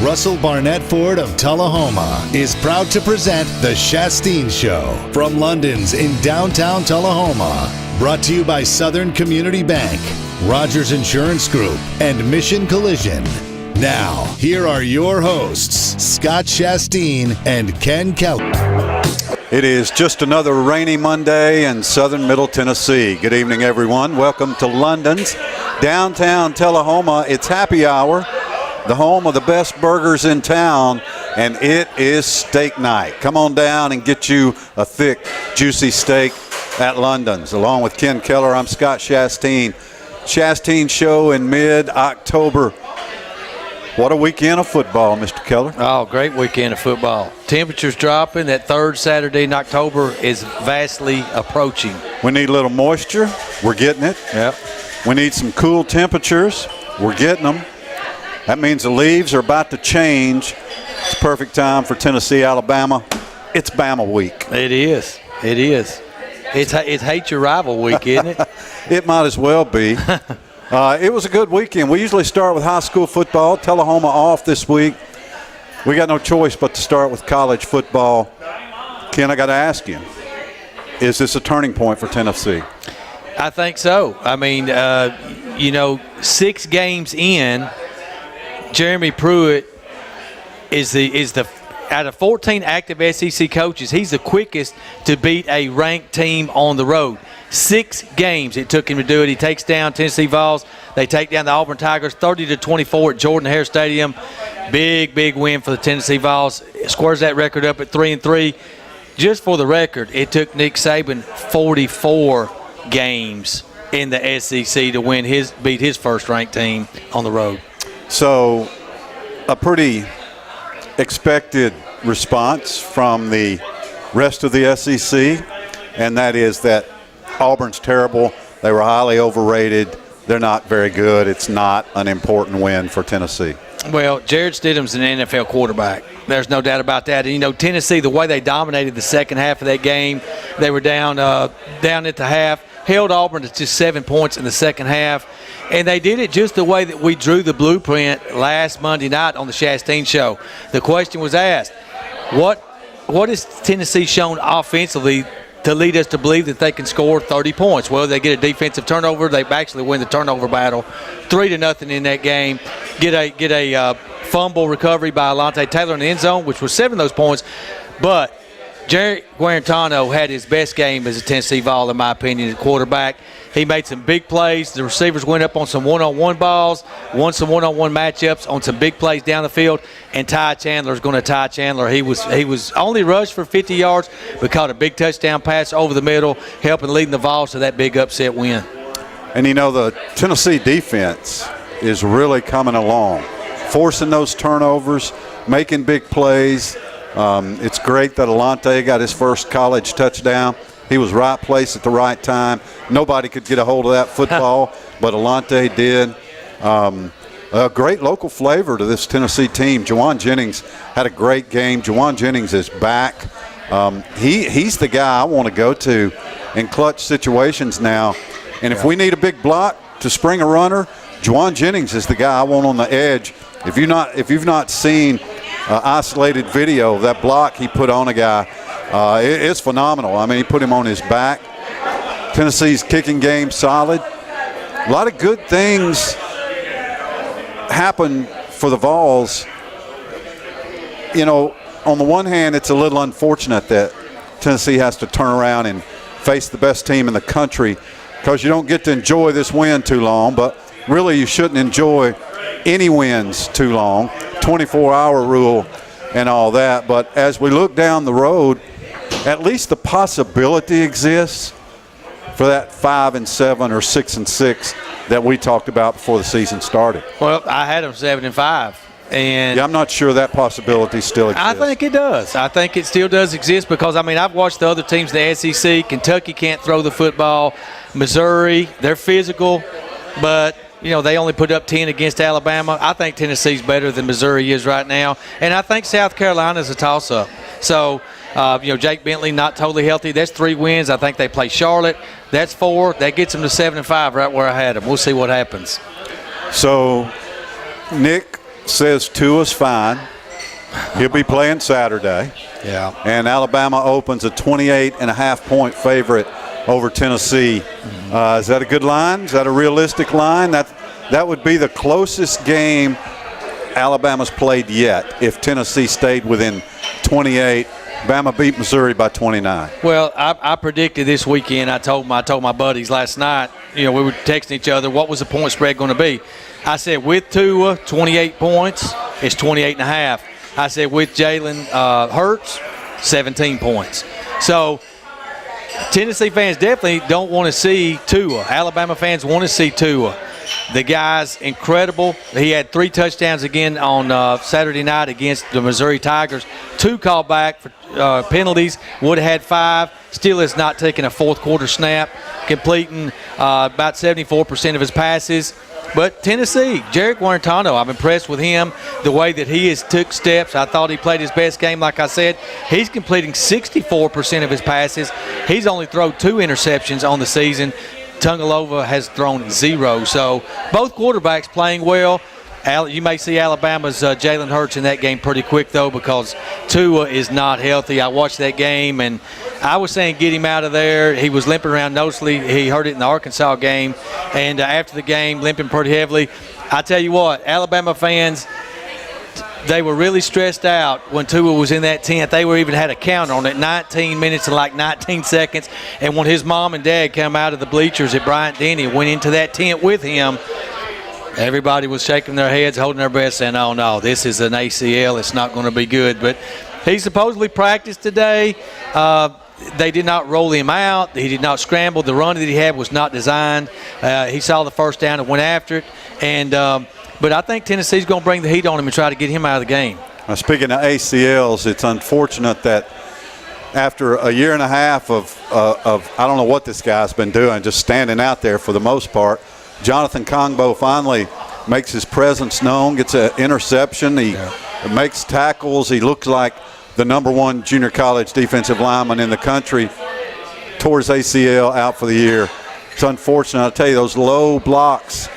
Russell Barnett Ford of Tullahoma is proud to present The Shasteen Show from London's in downtown Tullahoma. Brought to you by Southern Community Bank, Rogers Insurance Group, and Mission Collision. Now, here are your hosts, Scott Shasteen and Ken Keller. It is just another rainy Monday in southern Middle Tennessee. Good evening, everyone. Welcome to London's downtown Tullahoma. It's happy hour, the home of the best burgers in town, and it is steak night. Come on down and get you a thick, juicy steak at London's. Along with Ken Keller, I'm Scott Shasteen. Shasteen Show in mid-October. What a weekend of football, Mr. Keller. Oh, great weekend of football. Temperatures dropping. That third Saturday in October is vastly approaching. We need a little moisture. We're getting it. Yep. We need some cool temperatures. We're getting them. That means the leaves are about to change. It's perfect time for Tennessee, Alabama. It's Bama week. It is. It is. It's hate your rival week, isn't it? It might as well be. It was a good weekend. We usually start with high school football. Tullahoma off this week. We got no choice but to start with college football. Ken, I got to ask you, is this a turning point for Tennessee? I think so. I mean, 6 games in, Jeremy Pruitt is the out of 14 active SEC coaches, he's the quickest to beat a ranked team on the road. 6 games it took him to do it. He takes down Tennessee Vols. They take down the Auburn Tigers 30-24 at Jordan-Hare Stadium. Big win for the Tennessee Vols. Squares that record up at 3-3. Just for the record, it took Nick Saban 44 games in the SEC to beat his first-ranked team on the road. So, a pretty expected response from the rest of the SEC, and that is that Auburn's terrible. They were highly overrated. They're not very good. It's not an important win for Tennessee. Well, Jared Stidham's an NFL quarterback. There's no doubt about that. And, Tennessee, the way they dominated the second half of that game, they were down at the half, held Auburn to just 7 points in the second half. And they did it just the way that we drew the blueprint last Monday night on the Shasteen Show. The question was asked, what has Tennessee shown offensively to lead us to believe that they can score 30 points? Well, they get a defensive turnover. They actually win the turnover battle 3-0 in that game. Get a fumble recovery by Alontae Taylor in the end zone, which was 7 of those points. But Jerry Guarantano had his best game as a Tennessee Vol, in my opinion, at quarterback. He made some big plays. The receivers went up on some one-on-one balls, won some one-on-one matchups on some big plays down the field, and Ty Chandler's going to Ty Chandler. He was only rushed for 50 yards, but caught a big touchdown pass over the middle, helping leading the Vols to that big upset win. And, the Tennessee defense is really coming along, forcing those turnovers, making big plays. It's great that Alontae got his first college touchdown. He was right place at the right time. Nobody could get a hold of that football, but Alontae did. A great local flavor to this Tennessee team. Juwan Jennings had a great game. Juwan Jennings is back. He's the guy I want to go to in clutch situations now. And if we need a big block to spring a runner, Juwan Jennings is the guy I want on the edge. If you've not seen isolated video of that block he put on a guy, it's phenomenal. I mean, he put him on his back. Tennessee's kicking game solid. A lot of good things happen for the Vols. On the one hand, it's a little unfortunate that Tennessee has to turn around and face the best team in the country, because you don't get to enjoy this win too long. But really, you shouldn't enjoy any wins too long. 24-hour rule and all that. But as we look down the road, at least the possibility exists for that 5-7 or 6-6 that we talked about before the season started. Well, I had them 7-5. And yeah, I'm not sure that possibility still exists. I think it does. I think it still does exist because, I've watched the other teams in the SEC. Kentucky can't throw the football. Missouri, they're physical, but, they only put up 10 against Alabama. I think Tennessee's better than Missouri is right now. And I think South Carolina's a toss-up. So, Jake Bentley not totally healthy. That's 3 wins. I think they play Charlotte. That's 4. That gets them to 7-5 right where I had them. We'll see what happens. So, Nick says Tua's fine. He'll be playing Saturday. Yeah. And Alabama opens a 28.5-point favorite over Tennessee. Is that a good line? Is that a realistic line? That would be the closest game Alabama's played yet if Tennessee stayed within 28. Bama beat Missouri by 29. Well, I predicted this weekend. I told my buddies last night, we were texting each other, what was the point spread going to be? I said with Tua, 28 points, it's 28.5. I said with Jalen Hurts, 17 points. So Tennessee fans definitely don't want to see Tua. Alabama fans want to see Tua. The guy's incredible. He had 3 touchdowns again on Saturday night against the Missouri Tigers. 2 called back for penalties. Would have had 5. Still has not taken a fourth quarter snap. Completing about 74% of his passes. But Tennessee, Jarek Guarantano, I'm impressed with him, the way that he has took steps. I thought he played his best game, like I said. He's completing 64% of his passes. He's only thrown 2 interceptions on the season. Tungalova has thrown 0. So both quarterbacks playing well. You may see Alabama's Jalen Hurts in that game pretty quick, though, because Tua is not healthy. I watched that game, and I was saying get him out of there. He was limping around nosely. He hurt it in the Arkansas game. And after the game, limping pretty heavily. I tell you what, Alabama fans, they were really stressed out when Tua was in that tent. They were even had a count on it, 19 minutes and like 19 seconds. And when his mom and dad come out of the bleachers at Bryant-Denny and went into that tent with him, everybody was shaking their heads, holding their breath, saying, oh, no, this is an ACL. It's not going to be good. But he supposedly practiced today. They did not roll him out. He did not scramble. The run that he had was not designed. He saw the first down and went after it. But I think Tennessee's going to bring the heat on him and try to get him out of the game. Now, speaking of ACLs, it's unfortunate that after a year and a half of I don't know what this guy's been doing, just standing out there for the most part, Jonathan Kongbo finally makes his presence known, gets an interception. He makes tackles. He looks like the -- 1 junior college defensive lineman in the country. Tore his ACL, out for the year. It's unfortunate. I'll tell you, those low blocks,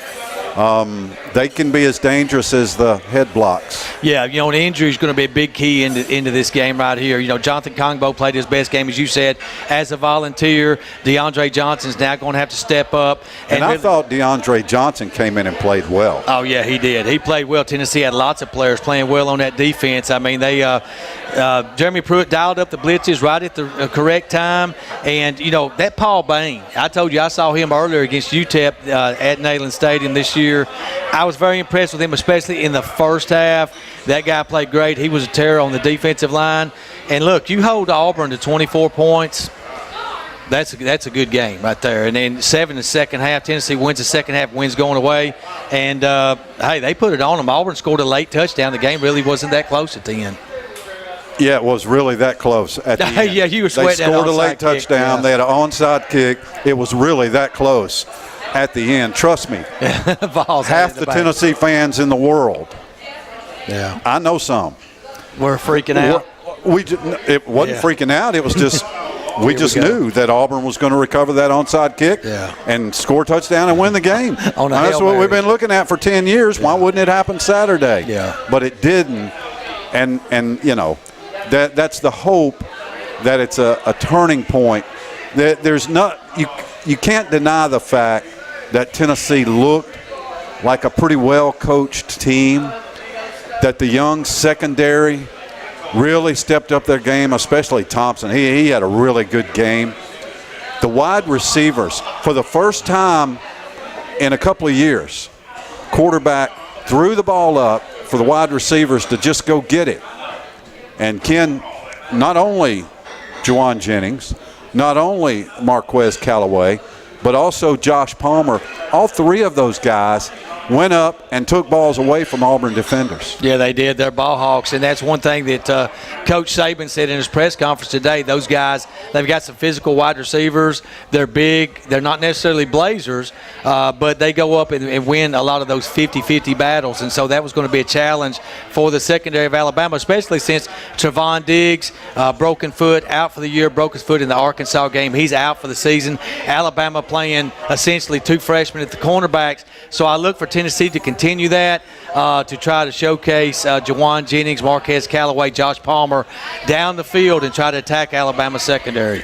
they can be as dangerous as the head blocks. Yeah, an injury is going to be a big key into this game right here. Jonathan Kongbo played his best game, as you said, as a volunteer. DeAndre Johnson's now going to have to step up. And I thought DeAndre Johnson came in and played well. Oh, yeah, he did. He played well. Tennessee had lots of players playing well on that defense. I mean, Jeremy Pruitt dialed up the blitzes right at the correct time. And, that Paul Bain, I told you I saw him earlier against UTEP at Neyland Stadium this year. I was very impressed with him, especially in the first half. That guy played great. He was a terror on the defensive line. And, look, you hold Auburn to 24 points. That's a good game right there. And then 7 in the second half. Tennessee wins the second half, wins going away. And, hey, they put it on them. Auburn scored a late touchdown. The game really wasn't that close at the end. Yeah, it was really that close at the end. Yeah, you were sweating. They scored a late touchdown. Yeah. They had an onside kick. It was really that close at the end. Trust me, half the Tennessee fans in the world, I know some, we're freaking out. It wasn't freaking out. It was just we just knew that Auburn was going to recover that onside kick and score a touchdown and win the game. That's what we've been looking at for 10 years. Why wouldn't it happen Saturday? Yeah. But it didn't. And that's the hope that it's a turning point. There's not you can't deny the fact that Tennessee looked like a pretty well-coached team, that the young secondary really stepped up their game, especially Thompson. He had a really good game. The wide receivers, for the first time in a couple of years, quarterback threw the ball up for the wide receivers to just go get it. And Ken, not only Juwan Jennings, not only Marquez Callaway, but also Josh Palmer, all 3 of those guys went up and took balls away from Auburn defenders. Yeah, they did. They're ball hawks, and that's one thing that Coach Saban said in his press conference today. Those guys, they've got some physical wide receivers. They're big. They're not necessarily blazers, but they go up and win a lot of those 50-50 battles, and so that was going to be a challenge for the secondary of Alabama, especially since Trevon Diggs, broken foot, out for the year, broke his foot in the Arkansas game. He's out for the season. Alabama playing essentially 2 freshmen at the cornerbacks. So I look for Tennessee to continue that, to try to showcase Jawan Jennings, Marquez Callaway, Josh Palmer down the field and try to attack Alabama's secondary.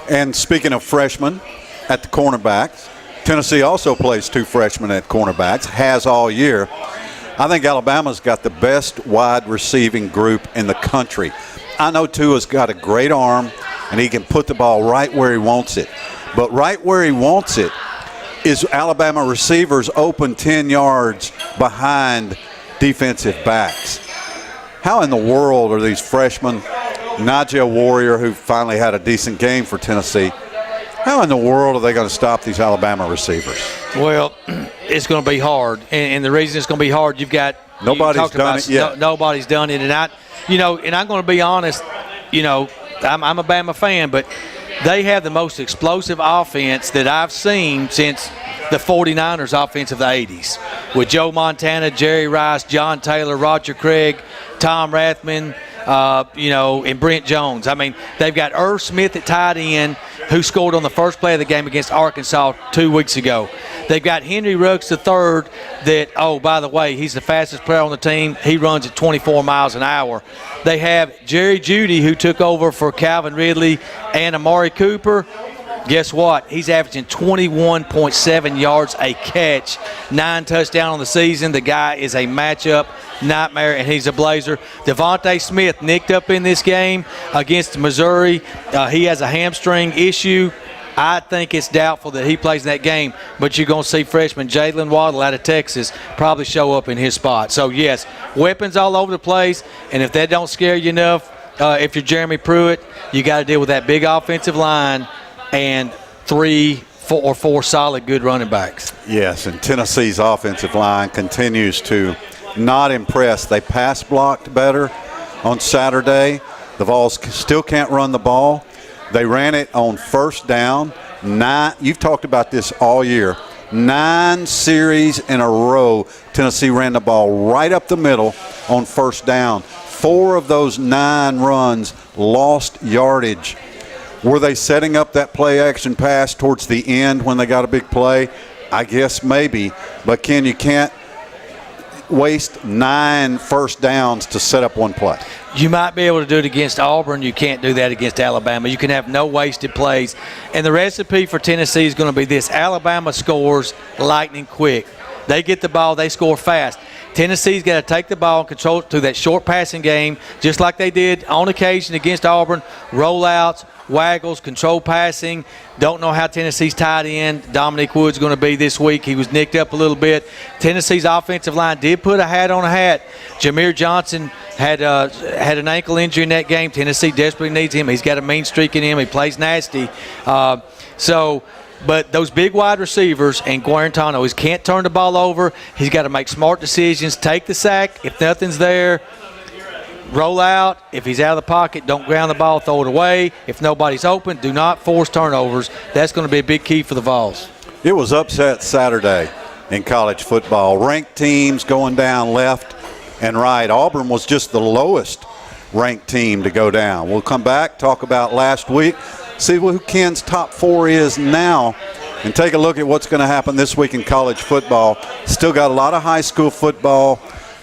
And speaking of freshmen at the cornerbacks, Tennessee also plays 2 freshmen at cornerbacks, has all year. I think Alabama's got the best wide receiving group in the country. I know Tua's got a great arm, and he can put the ball right where he wants it. But right where he wants it is Alabama receivers open 10 yards behind defensive backs. How in the world are these freshmen, Najee Warrior, who finally had a decent game for Tennessee, how in the world are they going to stop these Alabama receivers? Well, it's going to be hard, and the reason it's going to be hard, nobody's done it yet. Nobody's done it, and I'm going to be honest. I'm a Bama fan, but they have the most explosive offense that I've seen since the 49ers offense of the 80s, with Joe Montana, Jerry Rice, John Taylor, Roger Craig, Tom Rathman, and Brent Jones. I mean, they've got Irv Smith at tight end, who scored on the first play of the game against Arkansas 2 weeks ago. They've got Henry Ruggs III that, oh, by the way, he's the fastest player on the team. He runs at 24 miles an hour. They have Jerry Jeudy, who took over for Calvin Ridley and Amari Cooper. Guess what? He's averaging 21.7 yards a catch, 9 touchdowns on the season. The guy is a matchup nightmare, and he's a blazer. Devontae Smith nicked up in this game against Missouri. He has a hamstring issue. I think it's doubtful that he plays in that game, but you're going to see freshman Jalen Waddle out of Texas probably show up in his spot. So, yes, weapons all over the place, and if that don't scare you enough, if you're Jeremy Pruitt, you got to deal with that big offensive line and 3 or 4 solid good running backs. Yes, and Tennessee's offensive line continues to not impress. They pass blocked better on Saturday. The Vols still can't run the ball. They ran it on first down. 9. You've talked about this all year. 9 series in a row, Tennessee ran the ball right up the middle on first down. 4 of those 9 runs lost yardage. Were they setting up that play-action pass towards the end when they got a big play? I guess maybe. But, Ken, you can't waste 9 first downs to set up one play. You might be able to do it against Auburn. You can't do that against Alabama. You can have no wasted plays. And the recipe for Tennessee is going to be this. Alabama scores lightning quick. They get the ball, they score fast. Tennessee's got to take the ball and control it through that short passing game, just like they did on occasion against Auburn. Rollouts, waggles, control passing. Don't know how Tennessee's tight end Dominic Wood's going to be this week. He was nicked up a little bit. Tennessee's offensive line did put a hat on a hat. Jameer Johnson had an ankle injury in that game. Tennessee desperately needs him. He's got a mean streak in him. He plays nasty. But those big wide receivers and Guarantano, he can't turn the ball over. He's got to make smart decisions, take the sack. If nothing's there, roll out. If he's out of the pocket, don't ground the ball, throw it away. If nobody's open, do not force turnovers. That's going to be a big key for the Vols. It was upset Saturday in college football. Ranked teams going down left and right. Auburn was just the lowest ranked team to go down. We'll come back, talk about last week, see who Ken's top 4 is now, and take a look at what's going to happen this week in college football. Still got a lot of high school football.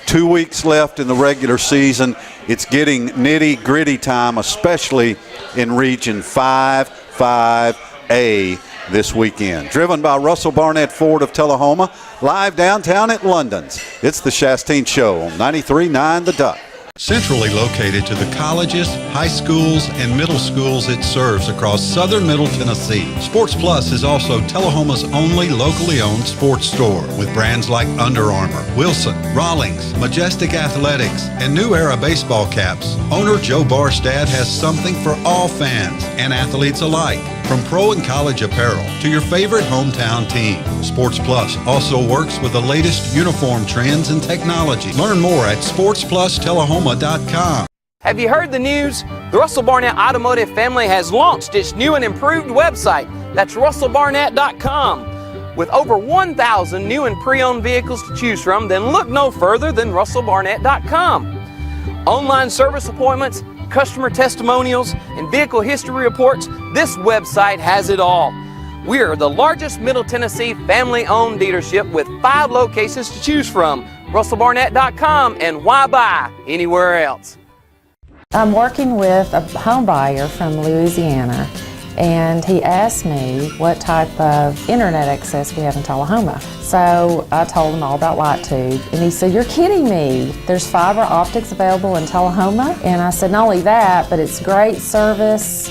2 weeks left in the regular season. It's getting nitty-gritty time, especially in Region 5A this weekend. Driven by Russell Barnett Ford of Tullahoma, live downtown at London's. It's the Shasteen Show on 93.9 The Duck. Centrally located to the colleges, high schools, and middle schools it serves across southern Middle Tennessee. Sports Plus is also Tullahoma's only locally owned sports store with brands like Under Armour, Wilson, Rawlings, Majestic Athletics, and New Era baseball caps. Owner Joe Barstad has something for all fans and athletes alike. From pro and college apparel to your favorite hometown team, Sports Plus also works with the latest uniform trends and technology. Learn more at sportsplustullahoma.com. Have you heard the news? The Russell Barnett Automotive family has launched its new and improved website. That's russellbarnett.com. With over 1,000 new and pre-owned vehicles to choose from, then look no further than russellbarnett.com. Online service appointments, customer testimonials, and vehicle history reports, this website has it all. We are the largest Middle Tennessee family-owned dealership with 5 locations to choose from. RussellBarnett.com, and why buy anywhere else? I'm working with a home buyer from Louisiana, and he asked me what type of internet access we have in Tullahoma. So I told him all about LightTube, and he said, "You're kidding me. There's fiber optics available in Tullahoma?" And I said, "Not only that, but it's great service,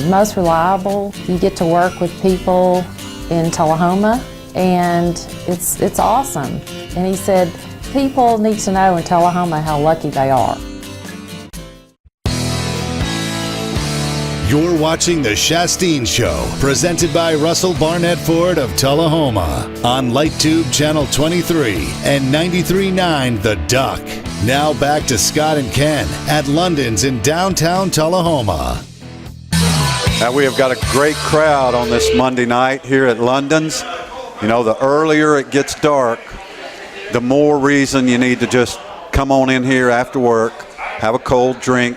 most reliable. You get to work with people in Tullahoma, and it's awesome." And he said, "People need to know in Tullahoma how lucky they are." You're watching The Shasteen Show, presented by Russell Barnett Ford of Tullahoma on LightTube Channel 23 and 93.9 The Duck. Now back to Scott and Ken at London's in downtown Tullahoma. Now we have got a great crowd on this Monday night here at London's. You know, the earlier it gets dark, the more reason you need to just come on in here after work, have a cold drink,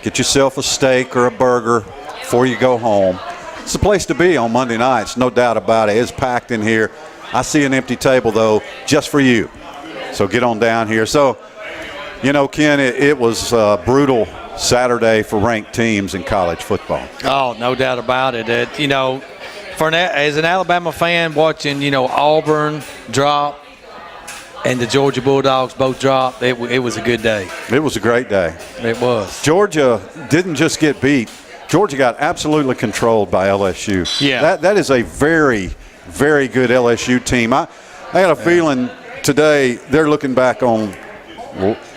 get yourself a steak or a burger before you go home. It's the place to be on Monday nights, no doubt about it. It's packed in here. I see an empty table, though, just for you. So get on down here. So, you know, Ken, it was a brutal Saturday for ranked teams in college football. Oh, no doubt about it. You know, as an Alabama fan, watching, you know, Auburn drop and the Georgia Bulldogs both dropped, it was a good day. It was a great day. It was. Georgia didn't just get beat. Georgia got absolutely controlled by LSU. Yeah. That is a very, very good LSU team. I had a feeling today they're looking back on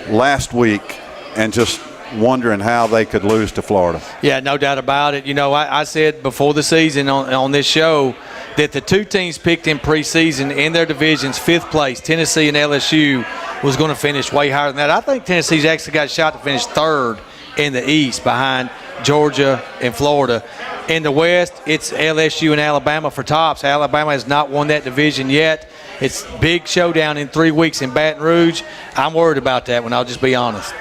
last week and just wondering how they could lose to Florida. Yeah, no doubt about it. You know, I said before the season on this show that the 2 teams picked in preseason in their divisions, 5th place, Tennessee and LSU, was going to finish way higher than that. I think Tennessee's actually got a shot to finish 3rd in the East behind Georgia and Florida. In the West, it's LSU and Alabama for tops. Alabama has not won that division yet. It's big showdown in 3 weeks in Baton Rouge. I'm worried about that one, I'll just be honest.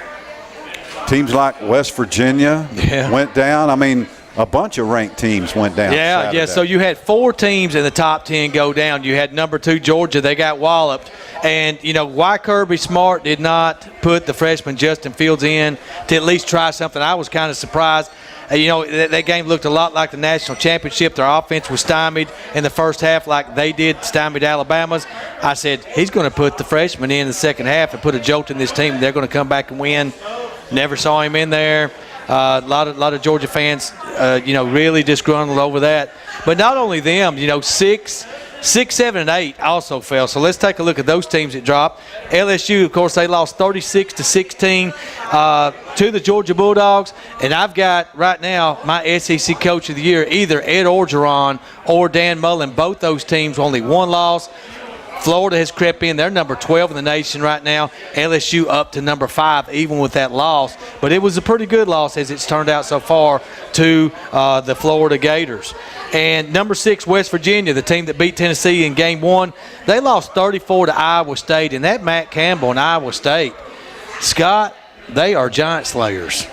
Teams like West Virginia went down. I mean, a bunch of ranked teams went down. Yeah. So you had 4 teams in the top 10 go down. You had number 2 Georgia. They got walloped. And, you know, why Kirby Smart did not put the freshman Justin Fields in to at least try something, I was kind of surprised. You know, that game looked a lot like the national championship. Their offense was stymied in the first half like they did, stymied Alabama's. I said, he's going to put the freshman in the second half and put a jolt in this team. They're going to come back and win. Never saw him in there. A lot of Georgia fans, you know, really disgruntled over that. But not only them, you know, 6, 7, and 8 also fell. So let's take a look at those teams that dropped. LSU, of course, they lost 36-16 to the Georgia Bulldogs. And I've got right now my SEC Coach of the Year, either Ed Orgeron or Dan Mullen. Both those teams only 1 loss. Florida has crept in. They're number 12 in the nation right now. LSU up to number 5, even with that loss. But it was a pretty good loss, as it's turned out so far, to the Florida Gators. And number 6, West Virginia, the team that beat Tennessee in Game 1, they lost 34 to Iowa State. And that Matt Campbell in Iowa State, Scott, they are giant slayers.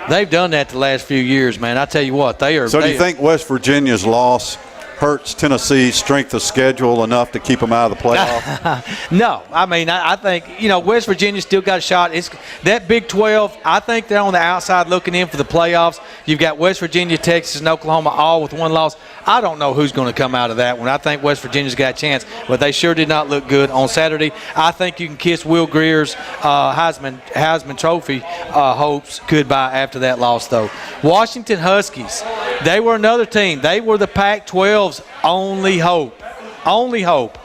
They've done that the last few years, man. I tell you what, they are. So do you think West Virginia's loss hurts Tennessee's strength of schedule enough to keep them out of the playoff? No. I mean, I think, you know, West Virginia still got a shot. It's that Big 12, I think they're on the outside looking in for the playoffs. You've got West Virginia, Texas, and Oklahoma all with 1 loss. I don't know who's going to come out of that one. I think West Virginia's got a chance, but they sure did not look good on Saturday. I think you can kiss Will Greer's Heisman Trophy hopes goodbye after that loss, though. Washington Huskies, they were another team. They were the Pac-12's only hope. Only hope.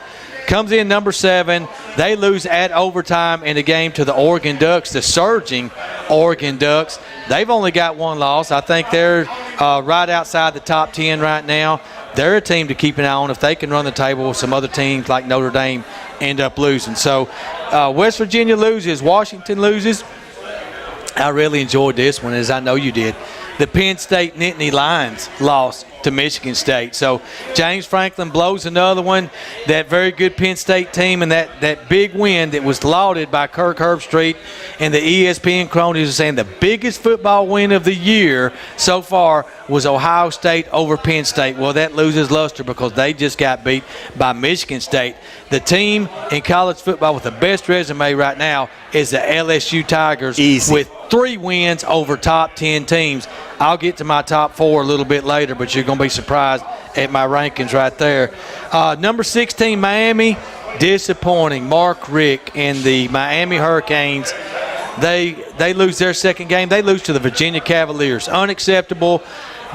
Comes in number 7. They lose at overtime in the game to the Oregon Ducks, the surging Oregon Ducks. They've only got 1 loss. I think they're right outside the top 10 right now. They're a team to keep an eye on. If they can run the table, some other teams like Notre Dame end up losing. So West Virginia loses. Washington loses. I really enjoyed this one, as I know you did. The Penn State Nittany Lions lost to Michigan State. So James Franklin blows another one. That very good Penn State team and that big win that was lauded by Kirk Herbstreit and the ESPN cronies are saying the biggest football win of the year so far was Ohio State over Penn State. Well, that loses luster because they just got beat by Michigan State. The team in college football with the best resume right now is the LSU Tigers. Easy. With 3 wins over top 10 teams. I'll get to my top 4 a little bit later, but you're going to be surprised at my rankings right there. Number 16, Miami, disappointing. Mark Richt and the Miami Hurricanes, they lose their second game. They lose to the Virginia Cavaliers. Unacceptable.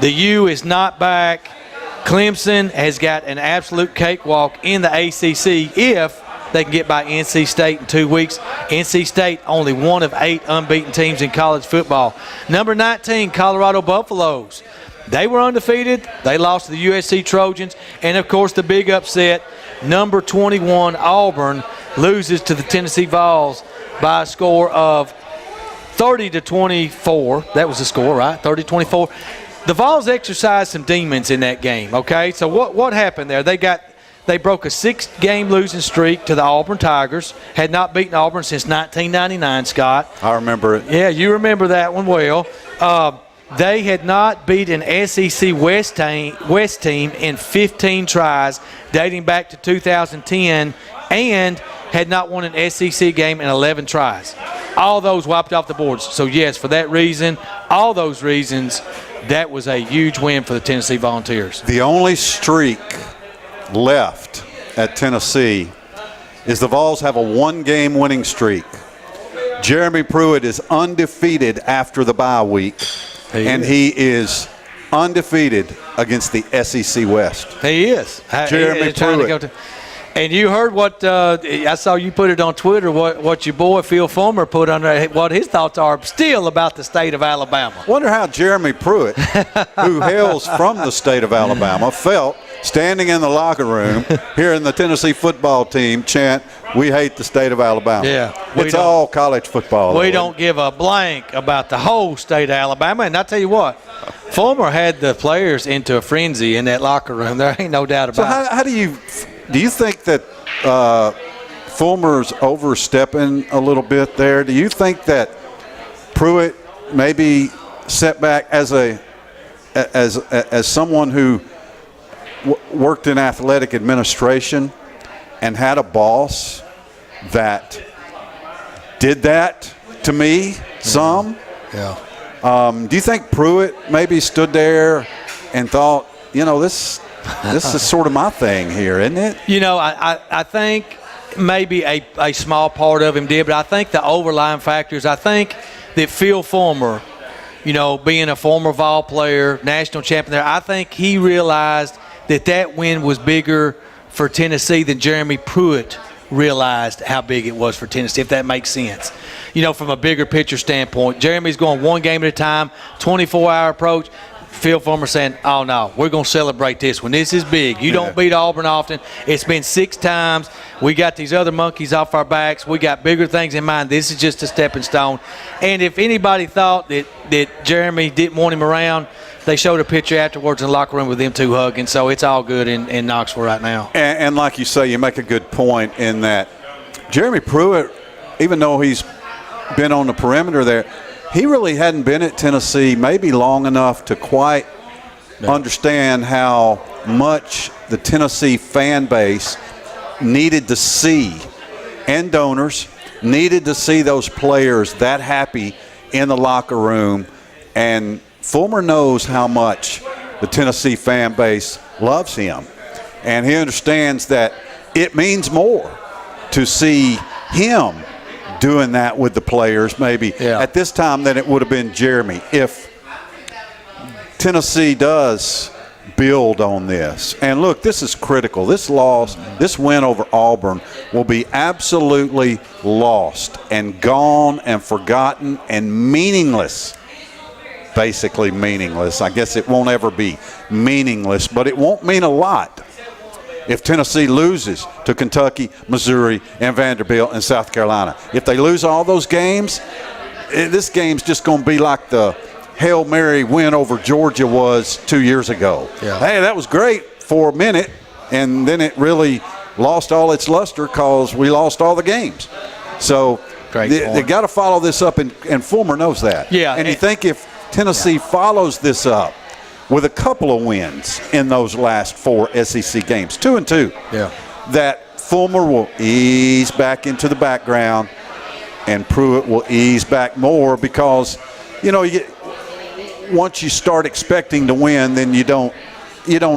The U is not back. Clemson has got an absolute cakewalk in the ACC if they can get by NC State in 2 weeks. NC State, only one of 8 unbeaten teams in college football. Number 19, Colorado Buffaloes. They were undefeated. They lost to the USC Trojans. And, of course, the big upset, number 21, Auburn, loses to the Tennessee Vols by a score of 30-24. That was the score, right? 30-24. The Vols exercised some demons in that game, okay? So what happened there? They broke a 6-game losing streak to the Auburn Tigers. Had not beaten Auburn since 1999, Scott. I remember it. Yeah, you remember that one well. They had not beat an SEC West team in 15 tries dating back to 2010 and had not won an SEC game in 11 tries. All those wiped off the boards. So, yes, for that reason, all those reasons, that was a huge win for the Tennessee Volunteers. The only streak left at Tennessee is the Vols have a 1-game winning streak. Jeremy Pruitt is undefeated after the bye week, he is undefeated against the SEC West. He is. Jeremy Pruitt. And you heard what I saw you put it on Twitter, what your boy Phil Fulmer put on there, what his thoughts are still about the state of Alabama. Wonder how Jeremy Pruitt, who hails from the state of Alabama, felt standing in the locker room hearing the Tennessee football team chant, "We hate the state of Alabama." Yeah, it's all college football. We don't give a blank about the whole state of Alabama. And I tell you what, Fulmer had the players into a frenzy in that locker room. There ain't no doubt about it. So how do you think that Fulmer's overstepping a little bit there? Do you think that Pruitt maybe set back as someone who worked in athletic administration and had a boss that did that to me some? Yeah. Do you think Pruitt maybe stood there and thought, this is sort of my thing here, isn't it? I think maybe a small part of him did, but I think the overlying factors, I think that Phil Fulmer, being a former Vol player, national champion there, I think he realized that win was bigger for Tennessee than Jeremy Pruitt realized how big it was for Tennessee, if that makes sense. From a bigger picture standpoint, Jeremy's going 1 game at a time, 24-hour approach. Phil Fulmer saying, oh, no, we're going to celebrate this one. This is big. You don't beat Auburn often. It's been 6 times. We got these other monkeys off our backs. We got bigger things in mind. This is just a stepping stone. And if anybody thought that Jeremy didn't want him around, they showed a picture afterwards in the locker room with them 2 hugging. So it's all good in Knoxville right now. And like you say, you make a good point in that Jeremy Pruitt, even though he's been on the perimeter there, he really hadn't been at Tennessee maybe long enough to quite understand how much the Tennessee fan base needed to see, and donors needed to see those players that happy in the locker room. And Fulmer knows how much the Tennessee fan base loves him. And he understands that it means more to see him doing that with the players maybe at this time than it would have been Jeremy. If Tennessee does build on this, and look, this is critical. This loss, this win over Auburn will be absolutely lost and gone and forgotten and meaningless. Basically meaningless. I guess it won't ever be meaningless, but it won't mean a lot if Tennessee loses to Kentucky, Missouri, and Vanderbilt and South Carolina. If they lose all those games, this game's just going to be like the Hail Mary win over Georgia was 2 years ago. Yeah. Hey, that was great for a minute, and then it really lost all its luster because we lost all the games. So they got to follow this up, and Fulmer knows that. Yeah. And you think if Tennessee follows this up with a couple of wins in those last 4 SEC games, 2-2, that Fulmer will ease back into the background and Pruitt will ease back more because, once you start expecting to win, then you don't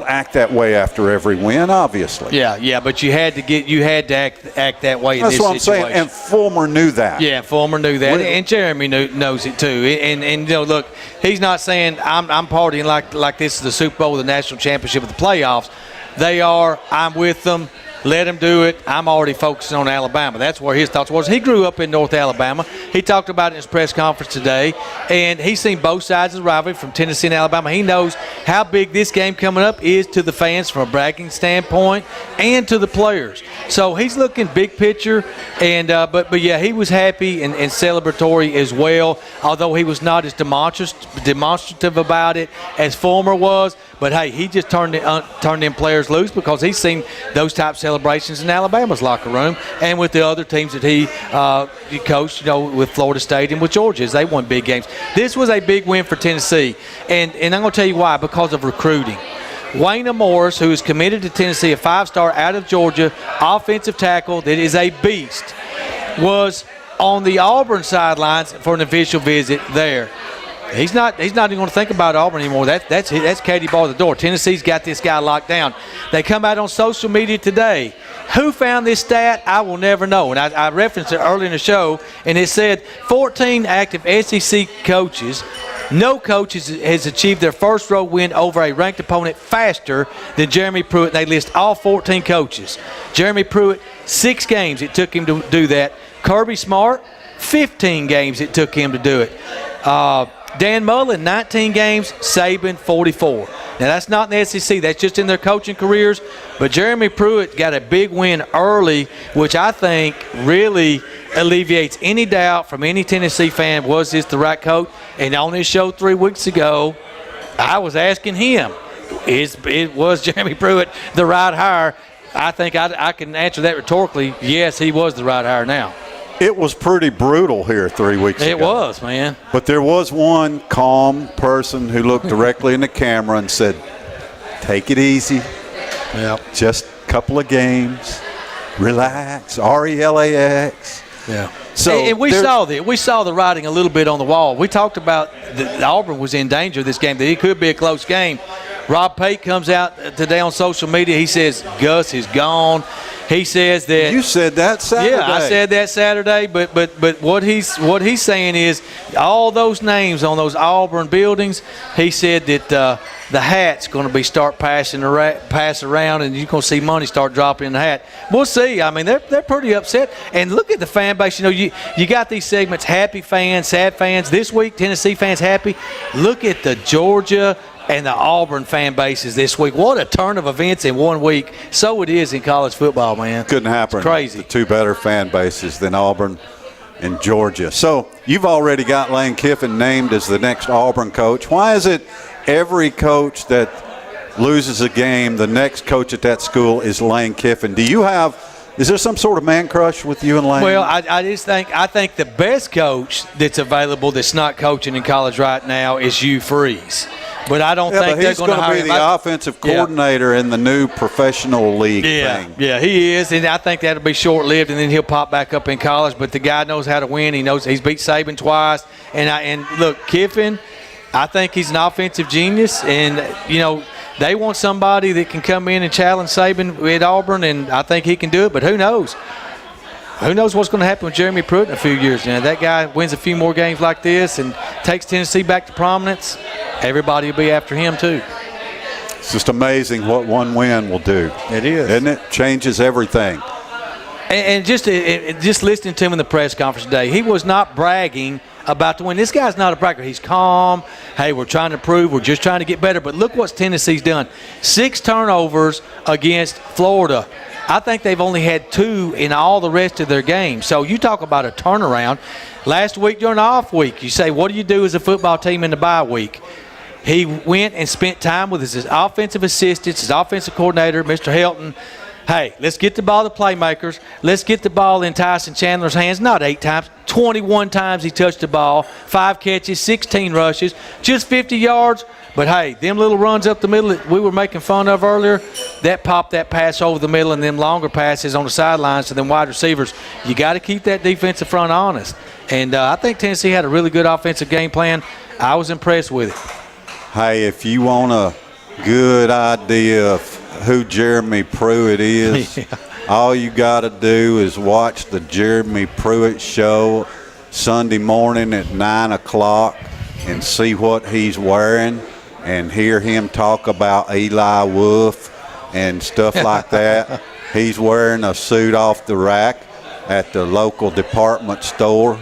act that way after every win, obviously. Yeah, but you had to act that way in That's this what I'm situation. saying, and Fulmer knew that. Yeah, Fulmer knew that, and Jeremy knows it too. And look, he's not saying I'm partying like this is the Super Bowl, the national championship, with the playoffs. They are. I'm with them. Let him do it. I'm already focusing on Alabama. That's where his thoughts was. He grew up in North Alabama. He talked about it in his press conference today, and he's seen both sides of the rivalry from Tennessee and Alabama. He knows how big this game coming up is to the fans from a bragging standpoint and to the players. So he's looking big picture, and but yeah, he was happy and celebratory as well, although he was not as demonstrative about it as Fulmer was. But, hey, he just turned them players loose because he's seen those type celebrations in Alabama's locker room and with the other teams that he coached, with Florida State and with Georgia as they won big games. This was a big win for Tennessee, and I'm going to tell you why, because of recruiting. Wayne Morris, who is committed to Tennessee, a 5-star out of Georgia, offensive tackle that is a beast, was on the Auburn sidelines for an official visit there. He's not even going to think about Auburn anymore. That's Katie bar the door. Tennessee's got this guy locked down. They come out on social media today. Who found this stat? I will never know. And I referenced it earlier in the show, and it said 14 active SEC coaches. No coach has achieved their first road win over a ranked opponent faster than Jeremy Pruitt. They list all 14 coaches. Jeremy Pruitt, 6 games it took him to do that. Kirby Smart, 15 games it took him to do it. Dan Mullen, 19 games, Saban, 44. Now, that's not in the SEC. That's just in their coaching careers. But Jeremy Pruitt got a big win early, which I think really alleviates any doubt from any Tennessee fan, was this the right coach? And on this show 3 weeks ago, I was asking him, was Jeremy Pruitt the right hire? I think I can answer that rhetorically. Yes, he was the right hire now. It was pretty brutal here 3 weeks ago. It was, man. But there was one calm person who looked directly in the camera and said, take it easy. Yep. Just a couple of games. Relax. RELAX. Yeah. So and we saw that. We saw the writing a little bit on the wall. We talked about that Auburn was in danger this game, that it could be a close game. Rob Pate comes out today on social media. He says Gus is gone. He says that you said that Saturday. Yeah, I said that Saturday. But what he's saying is all those names on those Auburn buildings. He said that the hat's going to be start pass around, and you're going to see money start dropping in the hat. We'll see. I mean, they're pretty upset. And look at the fan base. You got these segments: happy fans, sad fans. This week, Tennessee fans happy. Look at the Georgia and the Auburn fan bases this week. What a turn of events in 1 week. So it is in college football, man. Couldn't happen. It's crazy. The 2 better fan bases than Auburn and Georgia. So you've already got Lane Kiffin named as the next Auburn coach. Why is it every coach that loses a game, the next coach at that school is Lane Kiffin? Is there some sort of man crush with you and Lane? Well, I think the best coach that's available that's not coaching in college right now is Hugh Freeze. But I don't think they're going to hire him. He's going to be the offensive coordinator in the new professional league thing. Yeah, he is, and I think that'll be short-lived, and then he'll pop back up in college. But the guy knows how to win. He knows he's beat Saban twice. And look, Kiffin, I think he's an offensive genius, and they want somebody that can come in and challenge Saban at Auburn, and I think he can do it. But who knows? Who knows what's going to happen with Jeremy Pruitt in a few years? That guy wins a few more games like this and takes Tennessee back to prominence. Everybody will be after him too. It's just amazing what one win will do. It is. Isn't it? Changes everything. And just listening to him in the press conference today, he was not bragging about the win. This guy's not a bragger. He's calm. Hey, we're trying to prove. We're just trying to get better. But look what Tennessee's done. 6 turnovers against Florida. I think they've only had 2 in all the rest of their games. So you talk about a turnaround. Last week during the off week, you say, what do you do as a football team in the bye week? He went and spent time with his offensive assistants, his offensive coordinator, Mr. Helton. Hey, let's get the ball to playmakers. Let's get the ball in Tyson Chandler's hands. Not 8 times, 21 times he touched the ball, 5 catches, 16 rushes, just 50 yards. But, hey, them little runs up the middle that we were making fun of earlier, that popped that pass over the middle, and them longer passes on the sidelines to them wide receivers. You got to keep that defensive front honest. And I think Tennessee had a really good offensive game plan. I was impressed with it. Hey, if you want a good idea of who Jeremy Pruitt is, yeah, all you got to do is watch the Jeremy Pruitt show Sunday morning at 9 o'clock and see what he's wearing and hear him talk about Eli Wolf and stuff like that. He's wearing a suit off the rack at the local department store,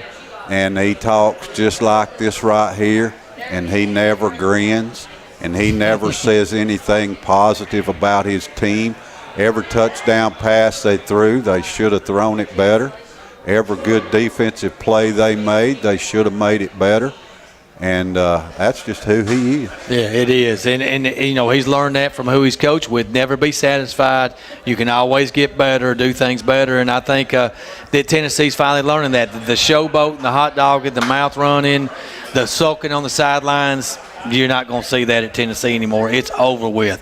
and he talks just like this right here, and he never grins. And he never says anything positive about his team. Every touchdown pass they threw, they should have thrown it better. Every good defensive play they made, they should have made it better. And that's just who he is. Yeah, it is. And you know, he's learned that from who he's coached with. Never be satisfied. You can always get better, do things better. And I think that Tennessee's finally learning that. The showboat and the hot dog and the mouth running, the sulking on the sidelines, you're not going to see that at Tennessee anymore. It's over with.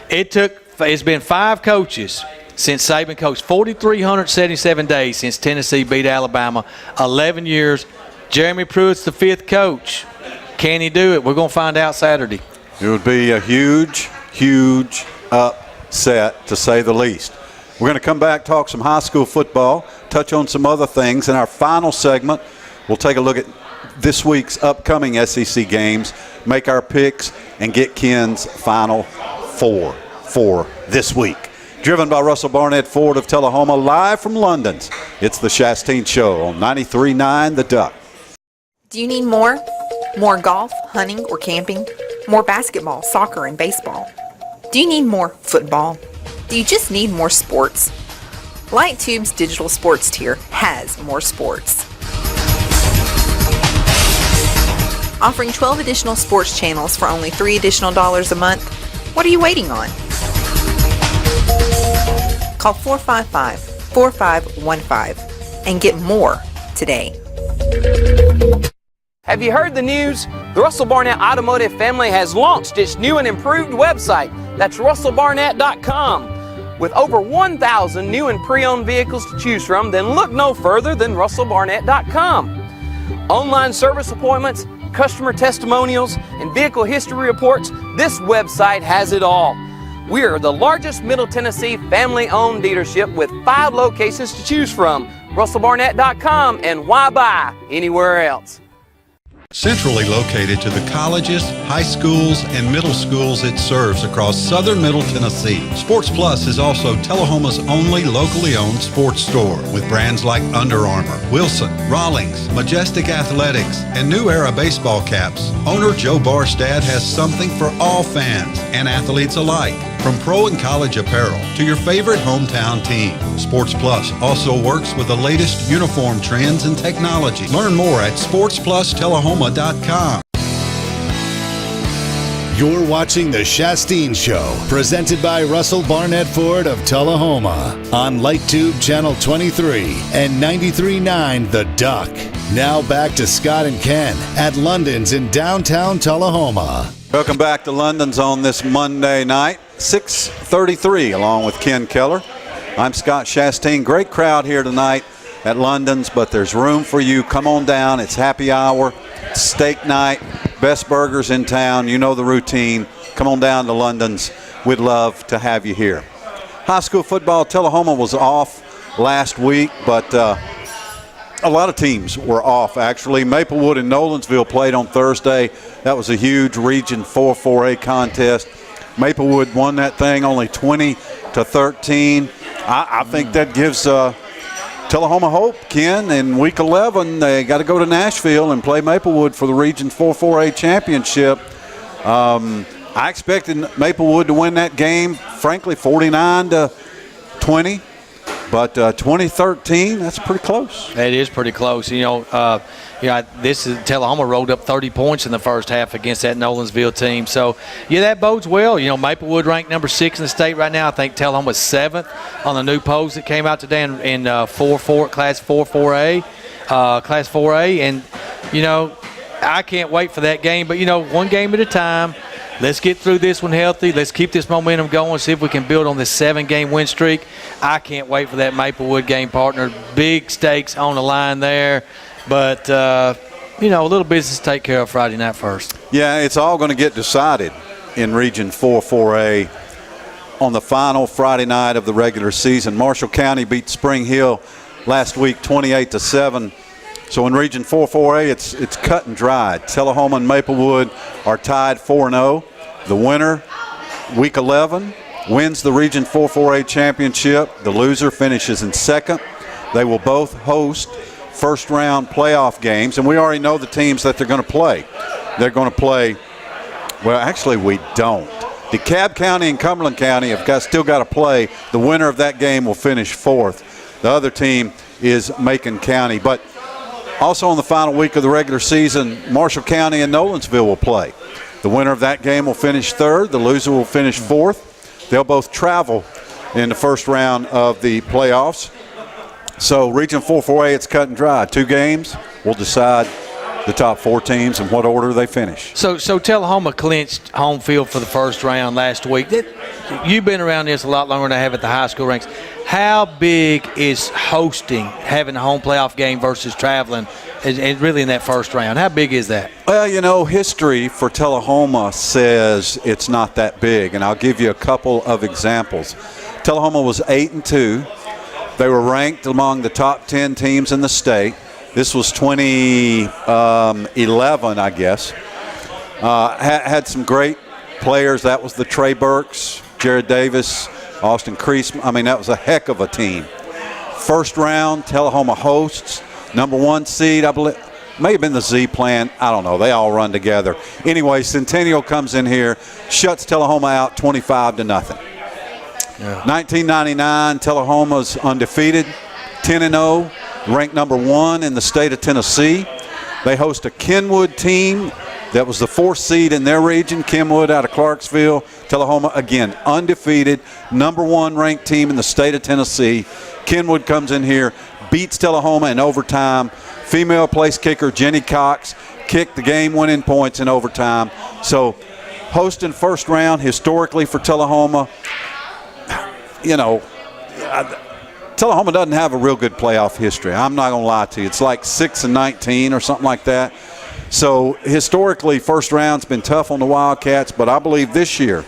It's been 5 coaches since Saban coached, 4,377 days since Tennessee beat Alabama, 11 years. Jeremy Pruitt's the 5th coach. Can he do it? We're going to find out Saturday. It would be a huge, huge upset, to say the least. We're going to come back, talk some high school football, touch on some other things. In our final segment, we'll take a look at this week's upcoming SEC games, make our picks, and get Ken's Final Four for this week. Driven by Russell Barnett Ford of Tullahoma, live from London's. It's the Shasteen Show on 93.9 The Duck. Do you need more? More golf, hunting, or camping? More basketball, soccer, and baseball? Do you need more football? Do you just need more sports? LightTube's digital sports tier has more sports. Offering 12 additional sports channels for only $3 additional a month? What are you waiting on? Call 455-4515 and get more today. Have you heard the news? The Russell Barnett Automotive family has launched its new and improved website. That's russellbarnett.com. With over 1,000 new and pre-owned vehicles to choose from, then look no further than russellbarnett.com. Online service appointments, customer testimonials, and vehicle history reports, this website has it all. We are the largest Middle Tennessee family-owned dealership with 5 locations to choose from. russellbarnett.com, and why buy anywhere else? Centrally located to the colleges, high schools, and middle schools it serves across southern Middle Tennessee, Sports Plus is also Tullahoma's only locally owned sports store with brands like Under Armour, Wilson, Rawlings, Majestic Athletics, and New Era baseball caps. Owner Joe Barstad has something for all fans and athletes alike. From pro and college apparel to your favorite hometown team, Sports Plus also works with the latest uniform trends and technology. Learn more at sportsplustullahoma.com. You're watching The Shasteen Show, presented by Russell Barnett Ford of Tullahoma on LightTube Channel 23 and 93.9 The Duck. Now back to Scott and Ken at London's in downtown Tullahoma. Welcome back to London's on this Monday night, 6:33, along with Ken Keller. I'm Scott Shasteen. Great crowd here tonight at London's, but there's room for you. Come on down. It's happy hour, steak night, best burgers in town. You know the routine. Come on down to London's. We'd love to have you here. High school football, Tullahoma was off last week, but a lot of teams were off, actually. Maplewood and Nolensville played on Thursday. That was a huge Region 4 4A contest. Maplewood won that thing only 20-13. I think that gives Tullahoma hope, Ken. In Week 11, they got to go to Nashville and play Maplewood for the Region 4 4A championship. I expected Maplewood to win that game, frankly, 49-20. But 2013, that's pretty close. It is pretty close. This is Tullahoma rolled up 30 points in the first half against that Nolensville team. So, that bodes well. Maplewood ranked number 6 in the state right now. I think Tullahoma's 7th on the new polls that came out today in Class 4A. Class 4A. And, I can't wait for that game. But, one game at a time. Let's get through this one healthy. Let's keep this momentum going, see if we can build on this 7-game win streak. I can't wait for that Maplewood game, partner. Big stakes on the line there. But, a little business to take care of Friday night first. Yeah, it's all going to get decided in Region 4A on the final Friday night of the regular season. Marshall County beat Spring Hill last week 28-7. So in Region 4A, it's cut and dried. Tullahoma and Maplewood are tied 4-0. The winner, Week 11, wins the Region 4A championship. The loser finishes in second. They will both host first-round playoff games, and we already know the teams that they're going to play. They're going to play, well, actually we don't. DeKalb County and Cumberland County have still got to play. The winner of that game will finish fourth. The other team is Macon County. But also on the final week of the regular season, Marshall County and Nolensville will play. The winner of that game will finish third. The loser will finish fourth. They'll both travel in the first round of the playoffs. So Region 4A, it's cut and dry. 2 games will decide the top 4 teams and what order they finish. So Tullahoma clinched home field for the first round last week. You've been around this a lot longer than I have at the high school ranks. How big is hosting, having a home playoff game versus traveling, and really in that first round? How big is that? Well, history for Tullahoma says it's not that big, and I'll give you a couple of examples. Tullahoma was 8-2. They were ranked among the top 10 teams in the state. This was 2011, I guess. Had some great players. That was the Trey Burks, Jared Davis, Austin Creasman. I mean, that was a heck of a team. First round, Tullahoma hosts. Number 1 seed, I believe, may have been the Z Plan. I don't know. They all run together. Anyway, Centennial comes in here, shuts Tullahoma out 25-0. Yeah. 1999, Tullahoma's undefeated, 10-0, ranked number 1 in the state of Tennessee. They host a Kenwood team that was the 4th seed in their region, Kenwood out of Clarksville. Tullahoma, again, undefeated, number 1 ranked team in the state of Tennessee. Kenwood comes in here, beats Tullahoma in overtime. Female place kicker Jenny Cox kicked the game-winning points in overtime. So hosting first round historically for Tullahoma, Tullahoma doesn't have a real good playoff history. I'm not going to lie to you. It's like 6-19 or something like that. So historically, first round's been tough on the Wildcats, but I believe this year,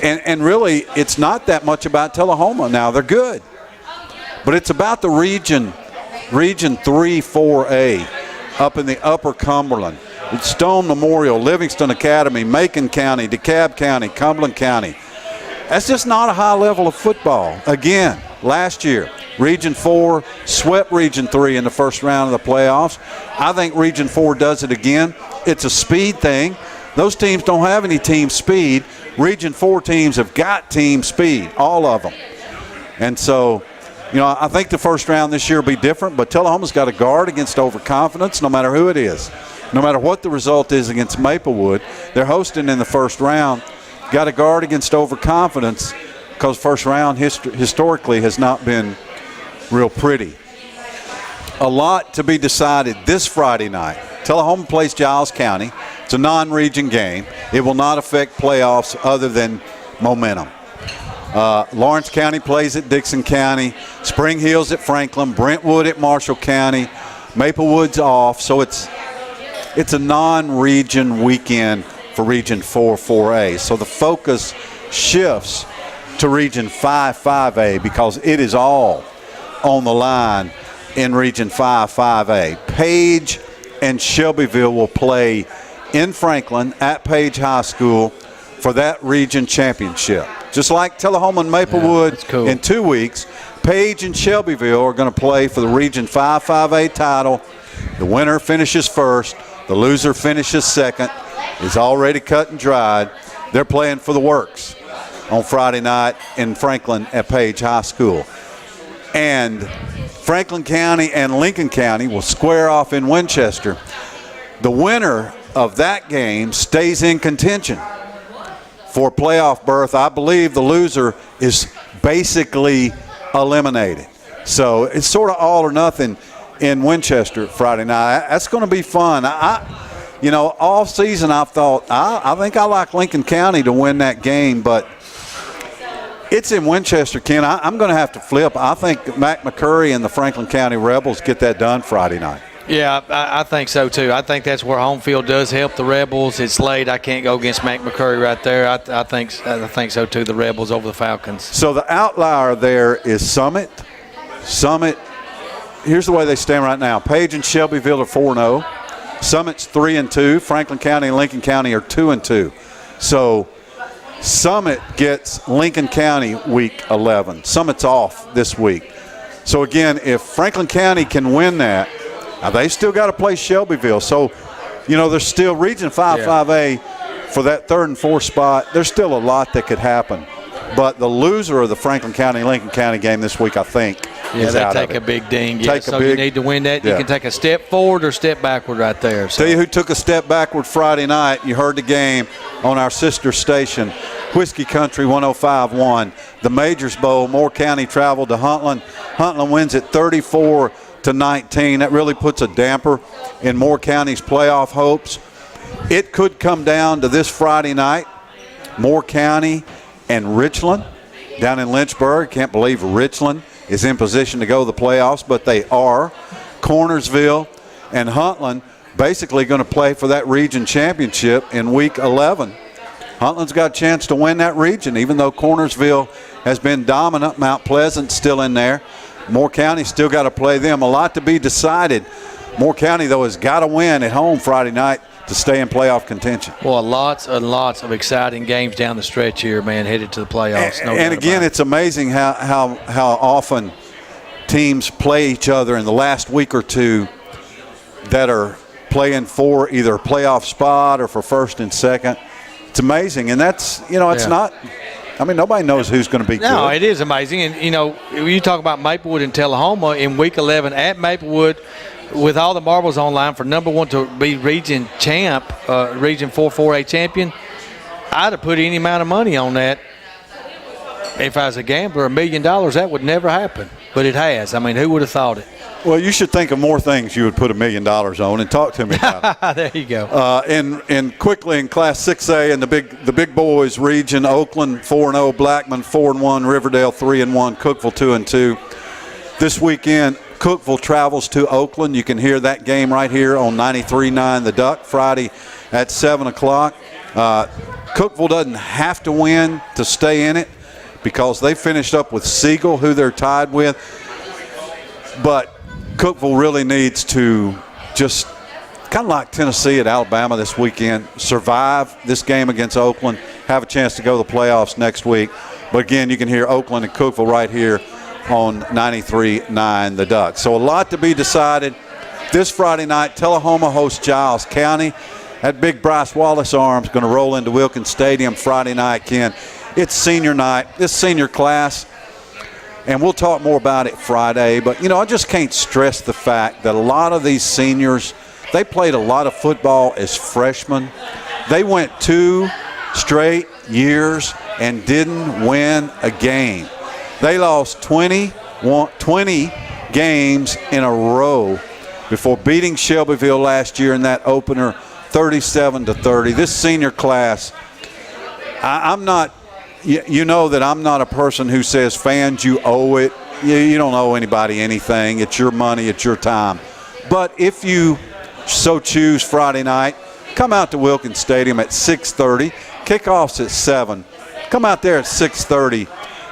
and really it's not that much about Tullahoma now. They're good. But it's about the region 3-4A up in the upper Cumberland. It's Stone Memorial, Livingston Academy, Macon County, DeKalb County, Cumberland County. That's just not a high level of football. Again, last year, Region 4 swept Region 3 in the first round of the playoffs. I think Region 4 does it again. It's a speed thing. Those teams don't have any team speed. Region 4 teams have got team speed, all of them. And so, I think the first round this year will be different, but Tullahoma's got to guard against overconfidence no matter who it is. No matter what the result is against Maplewood, they're hosting in the first round. Got to guard against overconfidence because first round historically has not been real pretty. A lot to be decided this Friday night. Tullahoma plays Giles County. It's a non-region game. It will not affect playoffs other than momentum. Lawrence County plays at Dixon County. Spring Hill's at Franklin. Brentwood at Marshall County. Maplewood's off. So it's a non-region weekend for Region 4A. So the focus shifts to Region 5A because it is all on the line in Region 5A. Page and Shelbyville will play in Franklin at Page High School for that region championship. Just like Tullahoma and Maplewood in 2 weeks, Page and Shelbyville are going to play for the Region 5A title. The winner finishes first. The loser finishes second. It's already cut and dried. They're playing for the works on Friday night in Franklin at Page High School. and Franklin County and Lincoln County will square off in Winchester. The winner of that game stays in contention for playoff berth. I believe the loser is basically eliminated. So it's sort of all or nothing in Winchester Friday night. That's going to be fun. All season I've thought, I think I like Lincoln County to win that game, but it's in Winchester, Ken. I'm going to have to flip. I think Mac McCurry and the Franklin County Rebels get that done Friday night. Yeah, I think so too. I think that's where home field does help the Rebels. It's late. I can't go against Mac McCurry right there. I think so too. The Rebels over the Falcons. So the outlier there is Summit. Summit. Here's the way they stand right now. Page and Shelbyville are 4-0. Summit's 3-2. Franklin County and Lincoln County are 2-2. So Summit gets Lincoln County week 11. Summit's off this week. So again, if Franklin County can win that, now they still got to play Shelbyville. So, there's still Region 5A for that 3rd and 4th spot. There's still a lot that could happen. But the loser of the Franklin County-Lincoln County game this week, I think, is out of it. Take a big ding. Yeah, you need to win that. Yeah. You can take a step forward or step backward right there. So. Tell you who took a step backward Friday night. You heard the game on our sister station, Whiskey Country 105.1. The Majors Bowl, Moore County traveled to Huntland. Huntland wins at 34-19. That really puts a damper in Moore County's playoff hopes. It could come down to this Friday night. Moore County and Richland down in Lynchburg. Can't believe Richland is in position to go to the playoffs, but they are. Cornersville and Huntland basically going to play for that region championship in week 11. Huntland's got a chance to win that region, even though Cornersville has been dominant. Mount Pleasant still in there. Moore County still got to play them. A lot to be decided. Moore County, though, has got to win at home Friday night to stay in playoff contention. Well, lots and lots of exciting games down the stretch here, man, headed to the playoffs. And again, it's amazing how often teams play each other in the last week or two that are playing for either a playoff spot or for first and second. It's amazing. And that's, it's not – nobody knows who's going to be good. No, it is amazing. And, you talk about Maplewood and Tullahoma in week 11 at Maplewood – with all the marbles online for number one to be region champ, region 4-4A champion, I'd have put any amount of money on that. If I was a gambler, $1 million, that would never happen. But it has. Who would have thought it? Well, you should think of more things you would put $1 million on and talk to me about it. There you go. And quickly in Class 6A in the big boys region, Oakland 4-0, Blackman 4-1, Riverdale 3-1, Cookeville 2-2. This weekend, Cookeville travels to Oakland. You can hear that game right here on 93.9 The Duck, Friday at 7 o'clock. Cookeville doesn't have to win to stay in it because they finished up with Siegel, who they're tied with. But Cookeville really needs to just kind of like Tennessee at Alabama this weekend, survive this game against Oakland, have a chance to go to the playoffs next week. But again, you can hear Oakland and Cookeville right here on 93.9 The Duck. So a lot to be decided. This Friday night, Tullahoma hosts Giles County. That big Bryce Wallace arm's going to roll into Wilkins Stadium Friday night, Ken. It's senior night, this senior class, and we'll talk more about it Friday. But, I just can't stress the fact that a lot of these seniors, they played a lot of football as freshmen. They went 2 straight years and didn't win a game. They lost 20 games in a row before beating Shelbyville last year in that opener 37-30. This senior class, I'm not, that I'm not a person who says, fans, you owe it. You don't owe anybody anything. It's your money. It's your time. But if you so choose Friday night, come out to Wilkins Stadium at 6:30. Kickoff's at 7. Come out there at 6:30.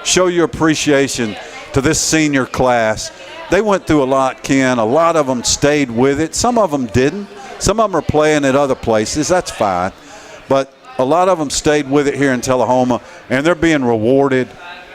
Show your appreciation to this senior class. They went through a lot, Ken. A lot of them stayed with it. Some of them didn't. Some of them are playing at other places. That's fine. But a lot of them stayed with it here in Tullahoma, and they're being rewarded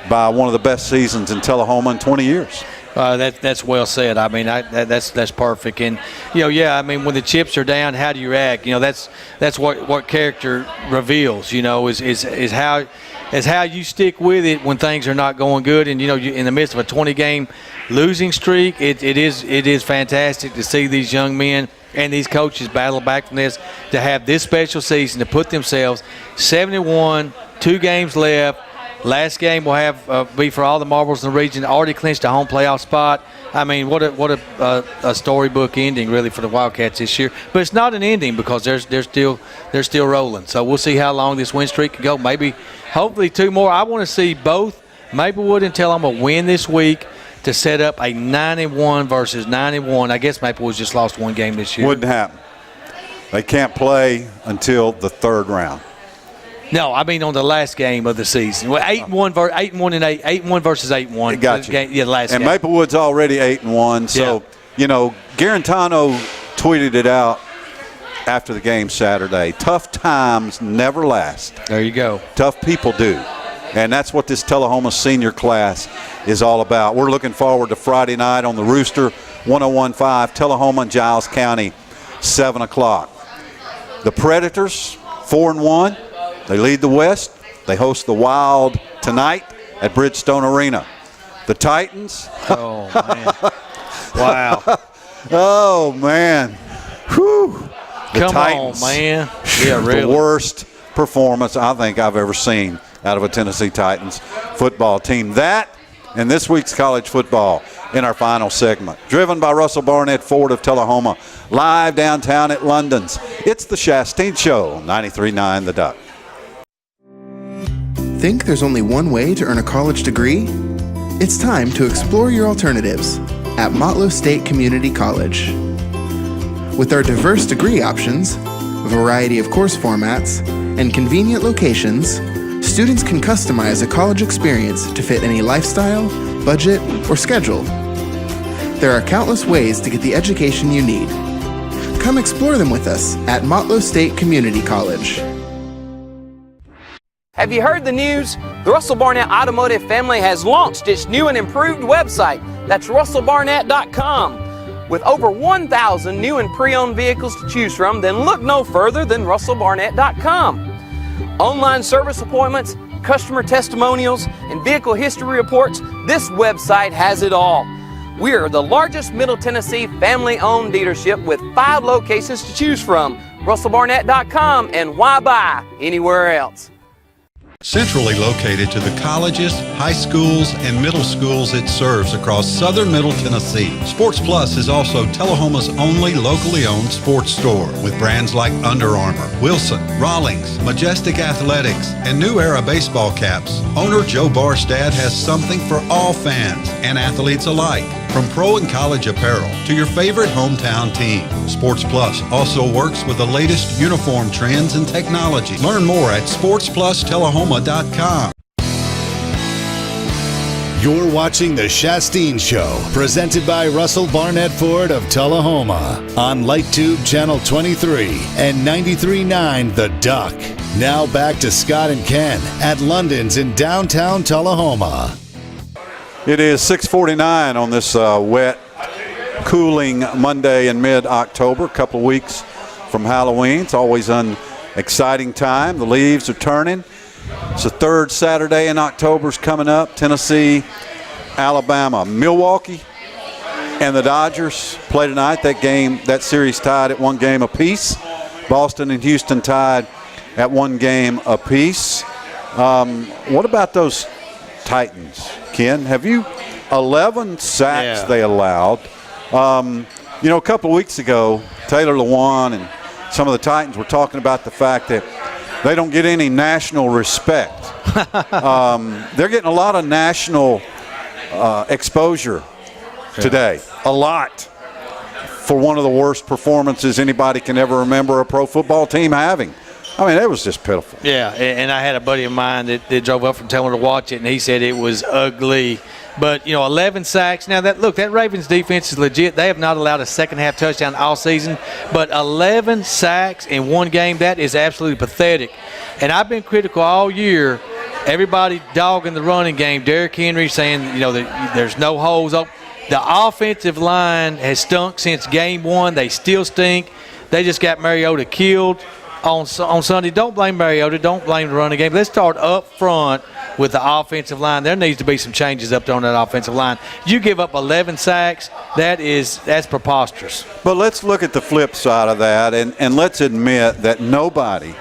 by one of the best seasons in Tullahoma in 20 years. That's well said. That's perfect. And when the chips are down, how do you act? That's what character reveals. Is how is how you stick with it when things are not going good. And, you in the midst of a 20-game losing streak, it is fantastic to see these young men and these coaches battle back from this, to have this special season, to put themselves 71, 2 games left. Last game will have be for all the marbles in the region. Already clinched a home playoff spot. I mean, what a storybook ending really for the Wildcats this year. But it's not an ending because they're still rolling. So we'll see how long this win streak can go. Maybe, hopefully, 2 more. I want to see both Maplewood and Tullahoma win this week to set up a 91 versus 91. I guess Maplewood's just lost 1 game this year. Wouldn't happen. They can't play until the 3rd round. No, I mean on the last game of the season. Well, 8-1 versus 8-1. Got you. Yeah, the last and game. Maplewood's already 8-1. So, Garantano tweeted it out after the game Saturday. Tough times never last. There you go. Tough people do. And that's what this Tullahoma senior class is all about. We're looking forward to Friday night on the Rooster, 101.5, Tullahoma and Giles County, 7 o'clock. The Predators, 4-1. They lead the West. They host the Wild tonight at Bridgestone Arena. The Titans. Oh, man. Wow. Oh, man. Whew. The Come Titans. on, man. Yeah, really. The worst performance I think I've ever seen out of a Tennessee Titans football team. That and this week's college football in our final segment. Driven by Russell Barnett Ford of Tullahoma, live downtown at London's. It's the Shasteen Show, 93.9 The Duck. Think there's only one way to earn a college degree? It's time to explore your alternatives at Motlow State Community College. With our diverse degree options, a variety of course formats, and convenient locations, students can customize a college experience to fit any lifestyle, budget, or schedule. There are countless ways to get the education you need. Come explore them with us at Motlow State Community College. Have you heard the news? The Russell Barnett Automotive family has launched its new and improved website. That's russellbarnett.com. With over 1,000 new and pre-owned vehicles to choose from, then look no further than russellbarnett.com. Online service appointments, customer testimonials, and vehicle history reports, this website has it all. We are the largest Middle Tennessee family-owned dealership with 5 locations to choose from. russellbarnett.com, and why buy anywhere else? Centrally located to the colleges, high schools, and middle schools it serves across southern Middle Tennessee, Sports Plus is also Tullahoma's only locally owned sports store with brands like Under Armour, Wilson, Rawlings, Majestic Athletics, and New Era baseball caps. Owner Joe Barstad has something for all fans and athletes alike, from pro and college apparel to your favorite hometown team. Sports Plus also works with the latest uniform trends and technology. Learn more at sportsplustellahoma.com. You're watching The Shasteen Show, presented by Russell Barnett Ford of Tullahoma on LightTube Channel 23 and 93.9 The Duck. Now back to Scott and Ken at London's in downtown Tullahoma. It is 6:49 on this wet, cooling Monday in mid-October, a couple of weeks from Halloween. It's always an exciting time. The leaves are turning. It's the 3rd Saturday in October is coming up. Tennessee, Alabama, Milwaukee, and the Dodgers play tonight. That series tied at 1 game apiece. Boston and Houston tied at 1 game apiece. What about those Titans, Ken? Have you 11 sacks they allowed? A couple of weeks ago, Taylor Lewan and some of the Titans were talking about the fact that they don't get any national respect. They're getting a lot of national exposure today. A lot. For one of the worst performances anybody can ever remember a pro football team having. I mean, it was just pitiful. Yeah, and I had a buddy of mine that drove up from Taylor to watch it, and he said it was ugly. But, 11 sacks. Now, that Ravens defense is legit. They have not allowed a second-half touchdown all season. But 11 sacks in 1 game, that is absolutely pathetic. And I've been critical all year. Everybody dogging the running game. Derrick Henry saying, that there's no holes open. The offensive line has stunk since game 1. They still stink. They just got Mariota killed on Sunday, don't blame Mariota, don't blame the running game. Let's start up front with the offensive line. There needs to be some changes up there on that offensive line. You give up 11 sacks, that's preposterous. But let's look at the flip side of that, and let's admit that nobody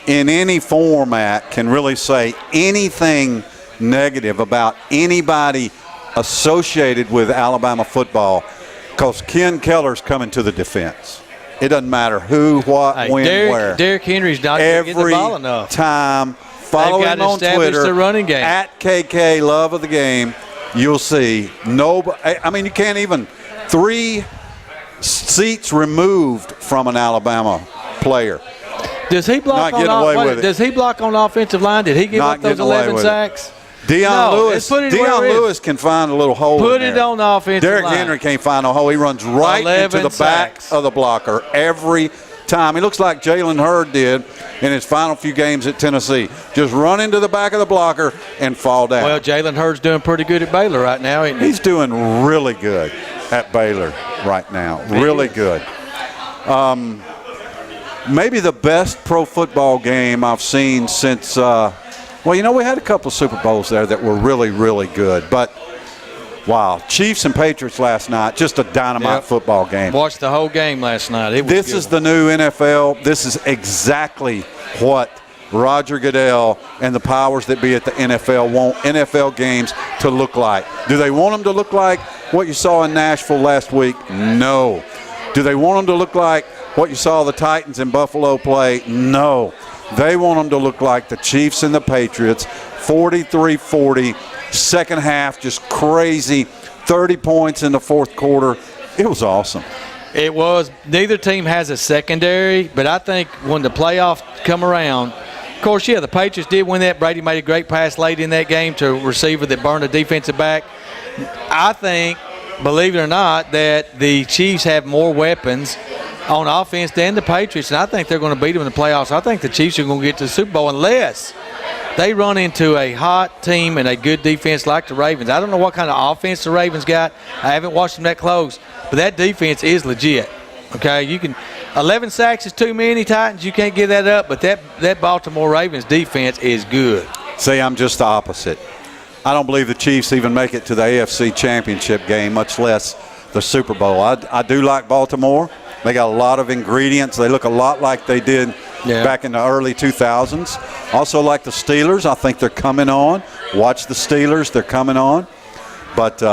in any format can really say anything negative about anybody associated with Alabama football, because Ken Keller's coming to the defense. It doesn't matter who, what, when, where. Derrick Henry's not getting the ball enough. Every time, follow him on Twitter, the running game. at KK Love of the Game, you'll see nobody. I mean, you can't even 3 seats removed from an Alabama player. Does he block Does he block on the offensive line? Did he give up those 11 sacks? Deion Lewis can find a little hole. Put it on the offensive line. Derrick Henry can't find a hole. He runs right into the back of the blocker every time. He looks like Jalen Hurd did in his final few games at Tennessee. Just run into the back of the blocker and fall down. Well, Jalen Hurd's doing pretty good at Baylor right now, isn't he? He's doing really good at Baylor right now. Really good. Maybe the best pro football game I've seen since we had a couple of Super Bowls there that were really, really good. But, wow, Chiefs and Patriots last night, just a dynamite football game. Watched the whole game last night. This is the new NFL. This is exactly what Roger Goodell and the powers that be at the NFL want NFL games to look like. Do they want them to look like what you saw in Nashville last week? No. Do they want them to look like what you saw the Titans in Buffalo play? No. They want them to look like the Chiefs and the Patriots, 43-40, second half just crazy, 30 points in the fourth quarter. It was awesome. It was. Neither team has a secondary, but I think when the playoffs come around, of course, the Patriots did win that. Brady made a great pass late in that game to a receiver that burned a defensive back. I think, believe it or not, that the Chiefs have more weapons on offense than the Patriots, and I think they're going to beat them in the playoffs. I think the Chiefs are going to get to the Super Bowl unless they run into a hot team and a good defense like the Ravens. I don't know what kind of offense the Ravens got. I haven't watched them that close, but that defense is legit. Okay, 11 sacks is too many, Titans. You can't give that up, but that Baltimore Ravens defense is good. See, I'm just the opposite. I don't believe the Chiefs even make it to the AFC Championship game, much less the Super Bowl. I do like Baltimore. They got a lot of ingredients. They look a lot like they did back in the early 2000s. Also like the Steelers. I think they're coming on. Watch the Steelers. They're coming on. But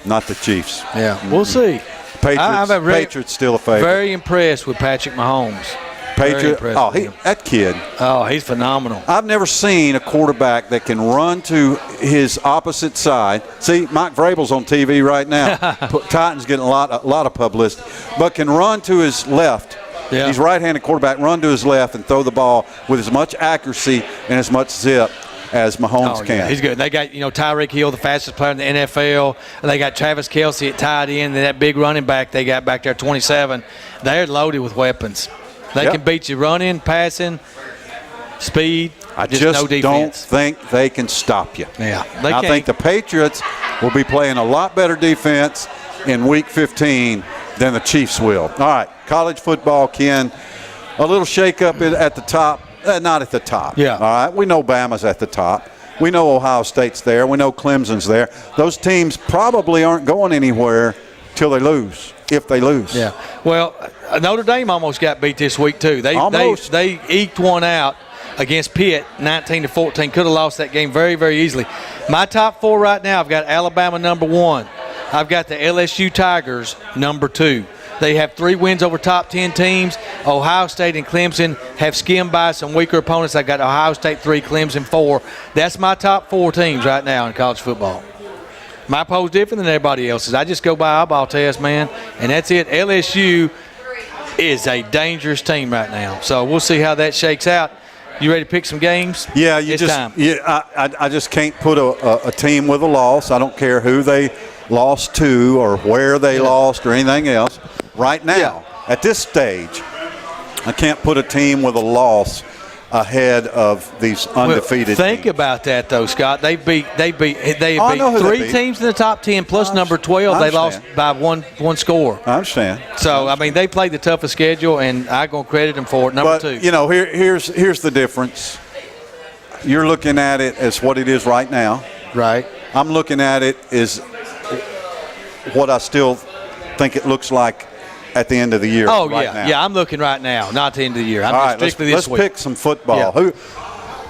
not the Chiefs. Yeah, we'll see. Patriots still a favorite. Very impressed with Patrick Mahomes. That kid. Oh, he's phenomenal. I've never seen a quarterback that can run to his opposite side. See, Mike Vrabel's on TV right now. Titans getting a lot of publicity, but can run to his left. Yeah. He's right-handed quarterback, run to his left and throw the ball with as much accuracy and as much zip as Mahomes can. Yeah, he's good. They got, Tyreek Hill, the fastest player in the NFL. They got Travis Kelce at tight end, and that big running back they got back there, 27. They're loaded with weapons. They can beat you running, passing, speed. I just don't think they can stop you. Yeah, I think the Patriots will be playing a lot better defense in Week 15 than the Chiefs will. All right, college football, Ken. A little shake-up at the top. Not at the top. Yeah. All right, we know Bama's at the top. We know Ohio State's there. We know Clemson's there. Those teams probably aren't going anywhere till they lose, if they lose. Yeah. Well, Notre Dame almost got beat this week too. They eked one out against Pitt, 19-14. Could have lost that game very, very easily. My top 4 right now, I've got Alabama number 1. I've got the LSU Tigers number 2. They have 3 wins over top 10 teams. Ohio State and Clemson have skimmed by some weaker opponents. I got Ohio State 3, Clemson 4. That's my top 4 teams right now in college football. My poll's different than everybody else's. I just go by eyeball test, man, and that's it. LSU is a dangerous team right now. So we'll see how that shakes out. You ready to pick some games? Yeah, it's time. Yeah, I just can't put a team with a loss. I don't care who they lost to or where they lost or anything else. Right now, at this stage, I can't put a team with a loss ahead of these undefeated Think teams. about that, though, Scott. They beat I know who they three beat. teams in the top 10 plus number 12. I They lost understand. by one score. I understand. So, I mean, they played the toughest schedule, and I'm going to credit them for it. Number But, two. you know, here's the difference. You're looking at it as what it is right now. Right. I'm looking at it as what I still think it looks like at the end of the year. Oh, right yeah. now. Yeah, I'm looking right now, not the end of the year. I'm All just right, strictly let's this week. pick some football.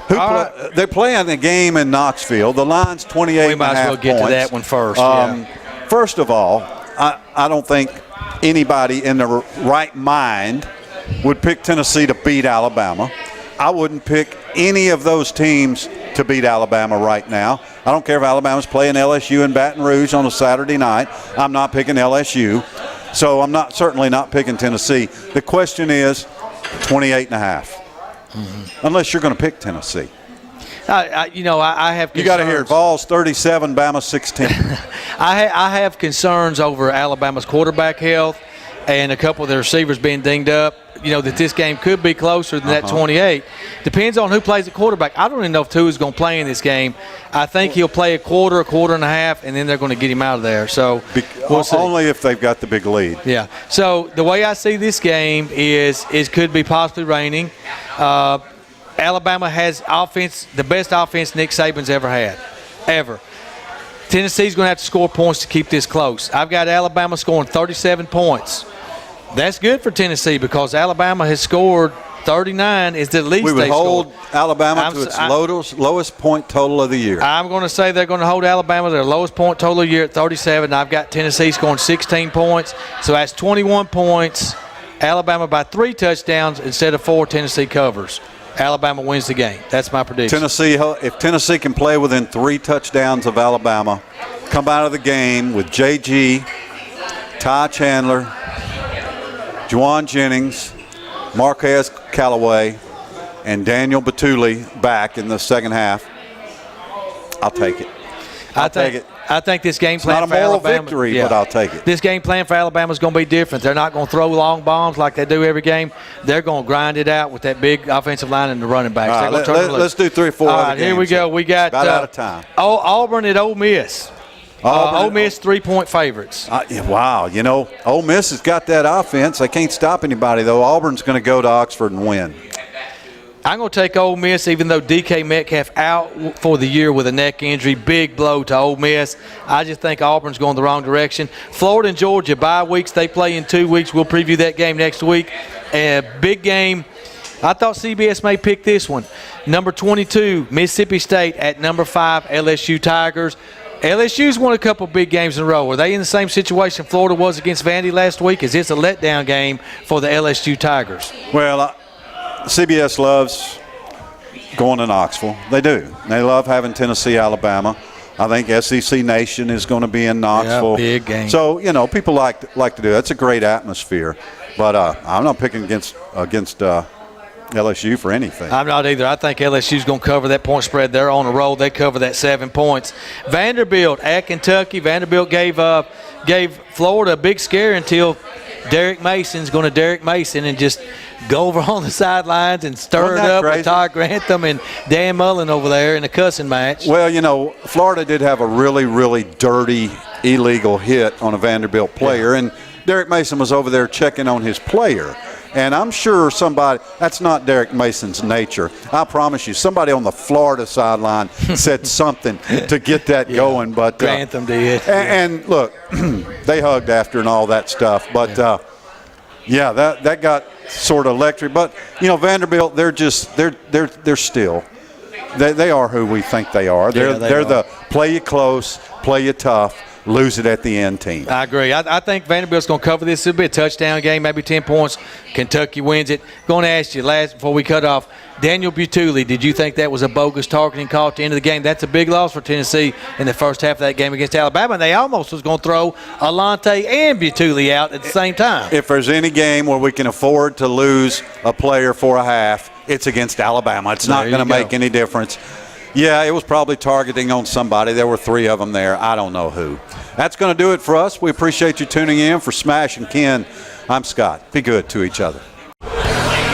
Yeah. They're playing a game in Knoxville. The line's 28 We might as well get to points. that one first. First of all, I don't think anybody in their right mind would pick Tennessee to beat Alabama. I wouldn't pick any of those teams to beat Alabama right now. I don't care if Alabama's playing LSU in Baton Rouge on a Saturday night. I'm not picking LSU. So I'm certainly not picking Tennessee. The question is 28.5. Unless you're going to pick Tennessee. I have concerns. You got to hear it. Vols 37, Bama 16. I have concerns over Alabama's quarterback health and a couple of their receivers being dinged up. You know, that this game could be closer than that 28. Depends on who plays the quarterback. I don't even know if Tua's going to play in this game. I think he'll play a quarter and a half, and then they're going to get him out of there. So we'll see. Only if they've got the big lead. Yeah. So the way I see this game is could be possibly raining. Alabama has offense, the best offense Nick Saban's ever had, ever. Tennessee's going to have to score points to keep this close. I've got Alabama scoring 37 points. That's good for Tennessee because Alabama has scored 39 is the least we would they've hold scored. Alabama to its lowest point total of the year. I'm going to say they're going to hold Alabama to their lowest point total of the year at 37. I've got Tennessee scoring 16 points. So that's 21 points. Alabama by 3 touchdowns instead of 4. Tennessee covers. Alabama wins the game. That's my prediction. If Tennessee can play within 3 touchdowns of Alabama, come out of the game with J.G., Ty Chandler, Juwan Jennings, Marquez Callaway, and Daniel Batuli back in the second half, I'll take it. I'll take it. I think this game It's plan not a for moral Alabama, victory, but I'll take it. This game plan for Alabama is going to be different. They're not going to throw long bombs like they do every game. They're going to grind it out with that big offensive line and the running backs. All right, let's do 3 or 4 All other right, here games we go. We got about out of time. Auburn at Ole Miss. Ole Miss 3-point favorites. Wow, you know, Ole Miss has got that offense. They can't stop anybody, though. Auburn's going to go to Oxford and win. I'm going to take Ole Miss, even though DK Metcalf out for the year with a neck injury. Big blow to Ole Miss. I just think Auburn's going the wrong direction. Florida and Georgia, bye weeks. They play in 2 weeks. We'll preview that game next week. Big game. I thought CBS may pick this one. Number 22, Mississippi State at number 5, LSU Tigers. LSU's won a couple big games in a row. Are they in the same situation Florida was against Vandy last week? Is this a letdown game for the LSU Tigers? Well, CBS loves going to Knoxville. They do. They love having Tennessee, Alabama. I think SEC Nation is going to be in Knoxville. Yeah, big game. So, you know, people like to do that. It's a great atmosphere. But I'm not picking against LSU for anything. I'm not either. I think LSU's going to cover that point spread. They're on a roll. They cover that 7 points. Vanderbilt at Kentucky. Vanderbilt gave Florida a big scare until Derek Mason's going to Derek Mason and just go over on the sidelines and stir it up with Todd Grantham and Dan Mullen over there in a cussing match. Well, you know, Florida did have a really, really dirty, illegal hit on a Vanderbilt player, and Derek Mason was over there checking on his player. And I'm sure that's not Derek Mason's nature. I promise you, somebody on the Florida sideline said something to get that going. But Grantham did. And look, they hugged after and all that stuff. But, that got sort of electric. But, you know, Vanderbilt, they're still. They are who we think they are. They're the play you close, play you tough, lose it at the end team. I agree. I think Vanderbilt's going to cover this. It'll be a touchdown game, maybe 10 points. Kentucky wins it. Going to ask you before we cut off, Daniel Batuli, did you think that was a bogus targeting call at the end of the game? That's a big loss for Tennessee in the first half of that game against Alabama. And they almost was going to throw Alante and Batuli out at the same time. If there's any game where we can afford to lose a player for a half, it's against Alabama. It's not going to make any difference. Yeah, it was probably targeting on somebody. There were 3 of them there. I don't know who. That's going to do it for us. We appreciate you tuning in. For Smash and Ken, I'm Scott. Be good to each other.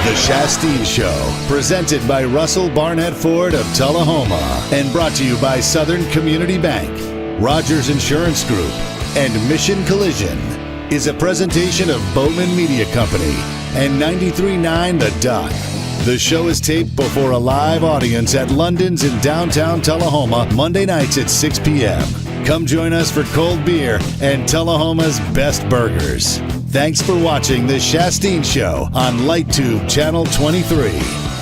The Shasteen Show, presented by Russell Barnett Ford of Tullahoma and brought to you by Southern Community Bank, Rogers Insurance Group, and Mission Collision, is a presentation of Bowman Media Company and 93.9 The Duck. The show is taped before a live audience at London's in downtown Tullahoma, Monday nights at 6 p.m. Come join us for cold beer and Tullahoma's best burgers. Thanks for watching The Shasteen Show on LightTube Channel 23.